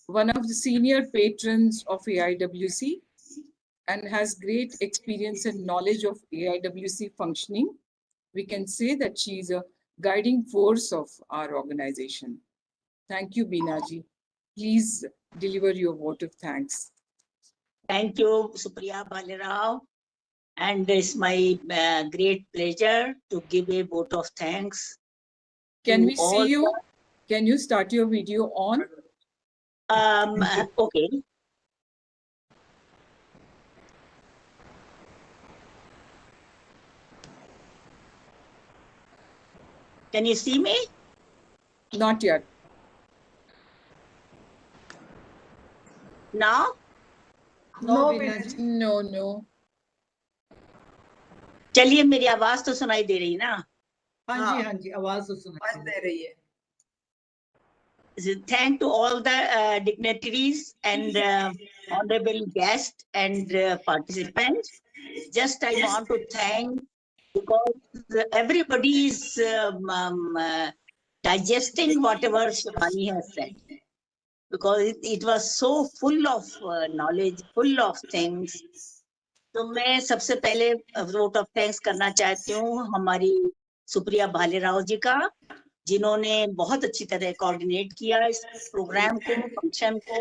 one of the senior patrons of AIWC and has great experience and knowledge of AIWC functioning. We can say that she is a guiding force of our organization. Thank you, Beenaji. Please deliver your vote of thanks. Thank you, Supriya Balarao. And it's my great pleasure to give a vote of thanks. Can to we all see you? Can you start your video on? Okay. Can you see me? Not yet. Now? No, Binaji. No. चलिए मेरी आवाज तो सुनाई दे रही ना? हाँ जी आवाज तो सुनाई दे रही है. Thank to all the dignitaries and honorable guests and participants. Just I want to thank because everybody is digesting whatever Shivani has said. Because it was so full of knowledge, full of things. तो मैं सबसे पहले vote of thanks करना चाहती हूँ हमारी सुप्रिया भालेराव जी का, जिन्होंने बहुत अच्छी तरह कोऑर्डिनेट किया इस प्रोग्राम को, फंक्शन को.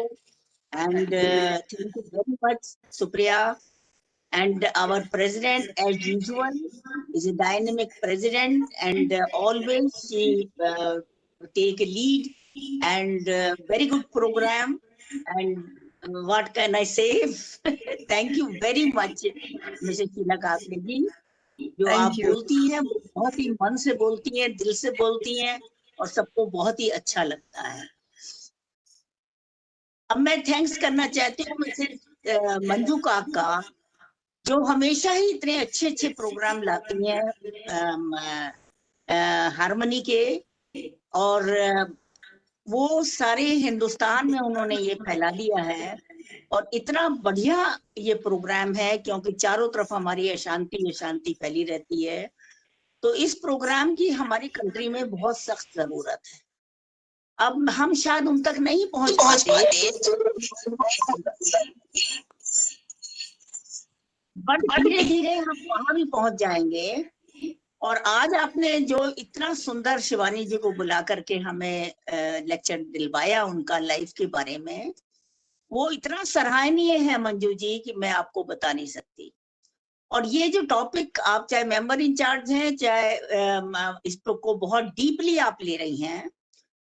And thank you very much Supriya. And our president, as usual, is a dynamic president, and always she take a lead and very good program. And what can I say? Thank you very much, Mrs. Sheela Kakade ji. जो Thank आप you. बोलती हैं वो बहुत ही मन से बोलती हैं, दिल से बोलती हैं और सबको बहुत ही अच्छा लगता है। अब मैं थैंक्स करना चाहती हूँ मिसेस मंजू काका, जो हमेशा ही इतने अच्छे अच्छे प्रोग्राम लाती हैं हारमोनी के, और वो सारे हिंदुस्तान में उन्होंने ये फैला दिया है। और इतना बढ़िया ये प्रोग्राम है क्योंकि चारों तरफ हमारी अशांति अशांति फैली रहती है। तो इस प्रोग्राम की हमारी कंट्री में बहुत सख्त जरूरत है। अब हम शायद उन तक नहीं पहुंच पाते, बट धीरे धीरे हम वहां भी पहुंच जाएंगे। और आज आपने जो इतना सुंदर शिवानी जी को बुला करके हमें लेक्चर दिलवाया उनका लाइफ के बारे में, वो इतना सराहनीय है मंजू जी कि मैं आपको बता नहीं सकती। और ये जो टॉपिक आप चाहे मेंबर इंचार्ज हैं, चाहे इसको बहुत डीपली आप ले रही हैं,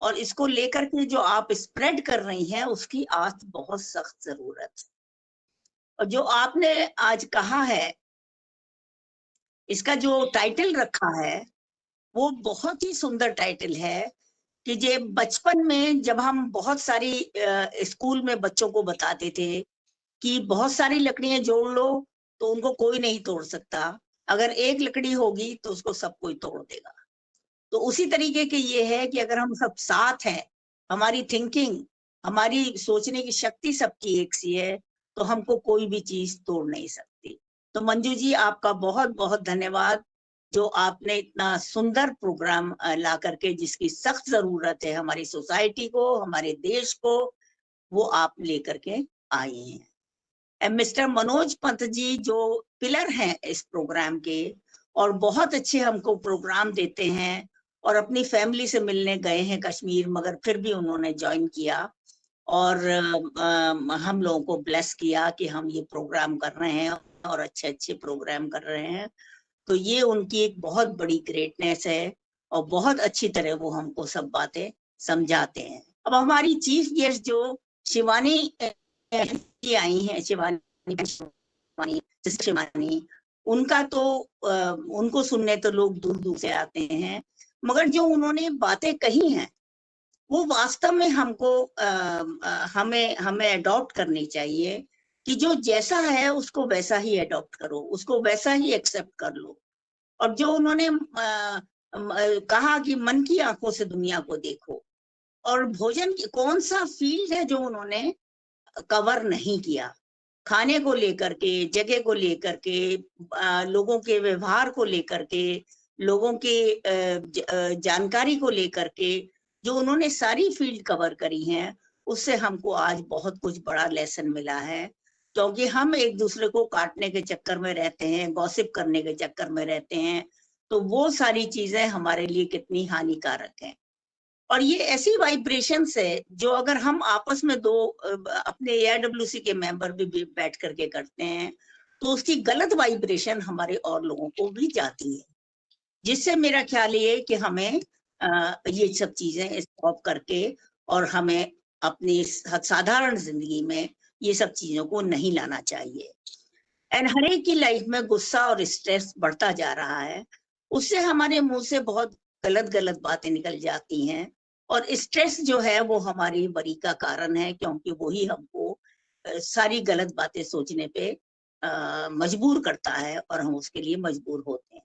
और इसको लेकर के जो आप स्प्रेड कर रही हैं, उसकी आज बहुत सख्त जरूरत है। और जो आपने आज कहा है, इसका जो टाइटल रखा है वो बहुत ही सुंदर टाइटल है कि जे बचपन में जब हम बहुत सारी स्कूल में बच्चों को बताते थे कि बहुत सारी लकड़ियां जोड़ लो तो उनको कोई नहीं तोड़ सकता, अगर एक लकड़ी होगी तो उसको सब कोई तोड़ देगा। तो उसी तरीके के ये है कि अगर हम सब साथ हैं, हमारी थिंकिंग, हमारी सोचने की शक्ति सबकी एक सी है, तो हमको कोई भी चीज तोड़ नहीं सकती। तो मंजू जी, आपका बहुत बहुत धन्यवाद, जो आपने इतना सुंदर प्रोग्राम ला करके, जिसकी सख्त जरूरत है हमारी सोसाइटी को, हमारे देश को, वो आप लेकर के आए हैं। मिस्टर मनोज पंत जी जो पिलर हैं इस प्रोग्राम के, और बहुत अच्छे हमको प्रोग्राम देते हैं, और अपनी फैमिली से मिलने गए हैं कश्मीर, मगर फिर भी उन्होंने ज्वाइन किया और हम लोगों को ब्लेस किया कि हम ये प्रोग्राम कर रहे हैं और अच्छे अच्छे प्रोग्राम कर रहे हैं। तो ये उनकी एक बहुत बड़ी ग्रेटनेस है, और बहुत अच्छी तरह वो हमको सब बातें समझाते हैं। अब हमारी चीफ गेस्ट जो शिवानी आई हैं, शिवानी, उनका तो उनको सुनने तो लोग दूर दूर से आते हैं, मगर जो उन्होंने बातें कही हैं वो वास्तव में हमको हमें अडॉप्ट करनी चाहिए कि जो जैसा है उसको वैसा ही अडॉप्ट करो, उसको वैसा ही एक्सेप्ट कर लो। और जो उन्होंने कहा कि मन की आंखों से दुनिया को देखो, और भोजन कौन सा फील्ड है जो उन्होंने कवर नहीं किया, खाने को लेकर के, जगह को लेकर के, लोगों के व्यवहार को लेकर के, लोगों के जानकारी को लेकर के, जो उन्होंने सारी फील्ड कवर करी हैं, उससे हमको आज बहुत कुछ बड़ा लेसन मिला है। क्योंकि हम एक दूसरे को काटने के चक्कर में रहते हैं, गॉसिप करने के चक्कर में रहते हैं, तो वो सारी चीजें हमारे लिए कितनी हानिकारक हैं। और ये ऐसी वाइब्रेशंस है जो अगर हम आपस में दो अपने AIWC के मेंबर भी बैठ करके करते हैं, तो उसकी गलत वाइब्रेशन हमारे और लोगों को भी जाती है, जिससे मेरा ख्याल ये कि हमें ये सब चीजें स्टॉप करके, और हमें अपनी साधारण जिंदगी में ये सब चीजों को नहीं लाना चाहिए। एंड हर एक की लाइफ में गुस्सा और स्ट्रेस बढ़ता जा रहा है, उससे हमारे मुंह से बहुत गलत गलत बातें निकल जाती हैं, और स्ट्रेस जो है वो हमारी बरी का कारण है, क्योंकि वही हमको सारी गलत बातें सोचने पे मजबूर करता है, और हम उसके लिए मजबूर होते हैं।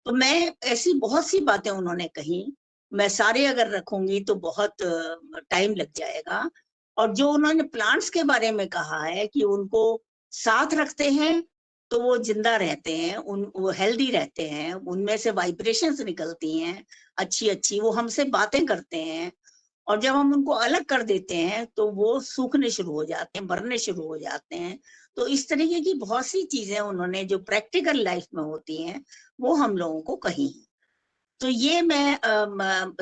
तो मैं ऐसी बहुत सी बातें उन्होंने कही, मैं सारे अगर रखूंगी तो बहुत टाइम लग जाएगा। और जो उन्होंने प्लांट्स के बारे में कहा है कि उनको साथ रखते हैं तो वो जिंदा रहते हैं, वो हेल्दी रहते हैं, उनमें से वाइब्रेशंस निकलती हैं अच्छी अच्छी, वो हमसे बातें करते हैं, और जब हम उनको अलग कर देते हैं तो वो सूखने शुरू हो जाते हैं, मरने शुरू हो जाते हैं। तो इस तरीके की बहुत सी चीजें उन्होंने जो प्रैक्टिकल लाइफ में होती हैं वो हम लोगों को कही हैं। तो ये मैं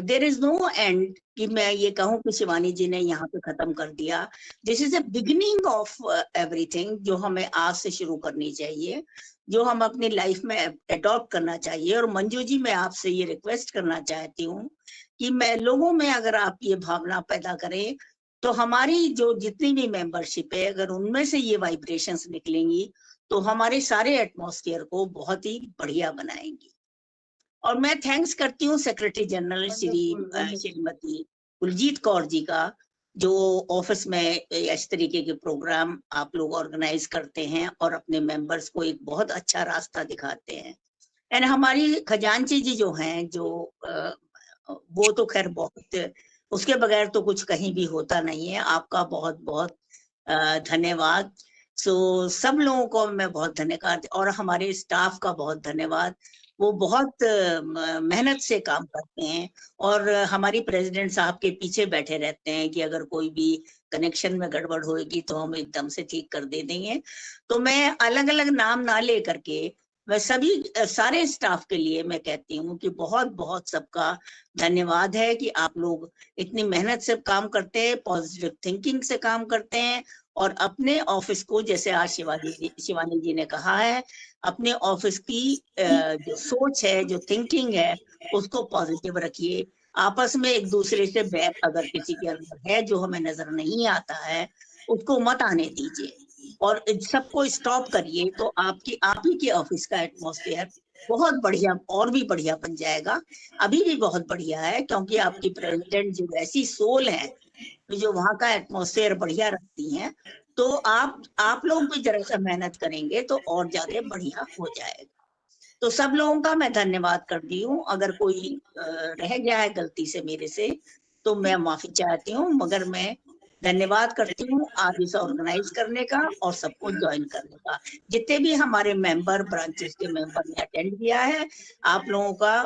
देयर इज नो एंड कि मैं ये कहूं कि शिवानी जी ने यहाँ पे खत्म कर दिया। This is a beginning of everything, जो हमें आज से शुरू करनी चाहिए, जो हम अपनी लाइफ में अडॉप्ट करना चाहिए। और मंजू जी, मैं आपसे ये रिक्वेस्ट करना चाहती हूँ कि मैं लोगों में अगर आप ये भावना पैदा करें तो हमारी जो जितनी भी मेंबरशिप है अगर उनमें से ये वाइब्रेशंस निकलेंगी तो हमारे सारे एटमॉस्फेयर को बहुत ही बढ़िया बनाएंगी। और मैं थैंक्स करती हूँ सेक्रेटरी जनरल श्रीमती कुलजीत कौर जी का, जो ऑफिस में इस तरीके के प्रोग्राम आप लोग ऑर्गेनाइज करते हैं और अपने मेंबर्स को एक बहुत अच्छा रास्ता दिखाते हैं। एंड हमारी खजांची जी जो हैं, जो वो तो खैर बहुत, उसके बगैर तो कुछ कहीं भी होता नहीं है। आपका बहुत बहुत धन्यवाद। सब लोगों को मैं बहुत धन्यवाद, और हमारे स्टाफ का बहुत धन्यवाद। वो बहुत मेहनत से काम करते हैं और हमारी प्रेसिडेंट साहब के पीछे बैठे रहते हैं कि अगर कोई भी कनेक्शन में गड़बड़ होगी तो हम एकदम से ठीक कर दे देंगे। तो मैं अलग अलग नाम ना ले करके मैं सभी सारे स्टाफ के लिए मैं कहती हूँ कि बहुत बहुत सबका धन्यवाद है कि आप लोग इतनी मेहनत से काम करते हैं, पॉजिटिव थिंकिंग से काम करते हैं और अपने ऑफिस को, जैसे आज शिवानी जी ने कहा है, अपने ऑफिस की जो सोच है, जो थिंकिंग है, उसको पॉजिटिव रखिए। आपस में एक दूसरे से बैर अगर किसी के अंदर है जो हमें नजर नहीं आता है, उसको मत आने दीजिए और सबको स्टॉप करिए। तो आप ही के ऑफिस का एटमॉस्फेयर बहुत बढ़िया और भी बढ़िया बन जाएगा। अभी भी बहुत बढ़िया है क्योंकि आपकी प्रेसिडेंट जो ऐसी सोल है जो वहाँ का एटमॉस्फेयर बढ़िया रखती हैं, तो आप लोग भी जरा सा मेहनत करेंगे तो और ज्यादा बढ़िया हो जाएगा। तो सब लोगों का मैं धन्यवाद करती हूँ। अगर कोई रह गया है गलती से मेरे से तो मैं माफी चाहती हूँ, मगर मैं धन्यवाद करती हूँ आज इसे ऑर्गेनाइज करने का और सबको ज्वाइन करने का। जितने भी हमारे मेंबर, ब्रांचेस के मेंबर ने अटेंड किया है, आप लोगों का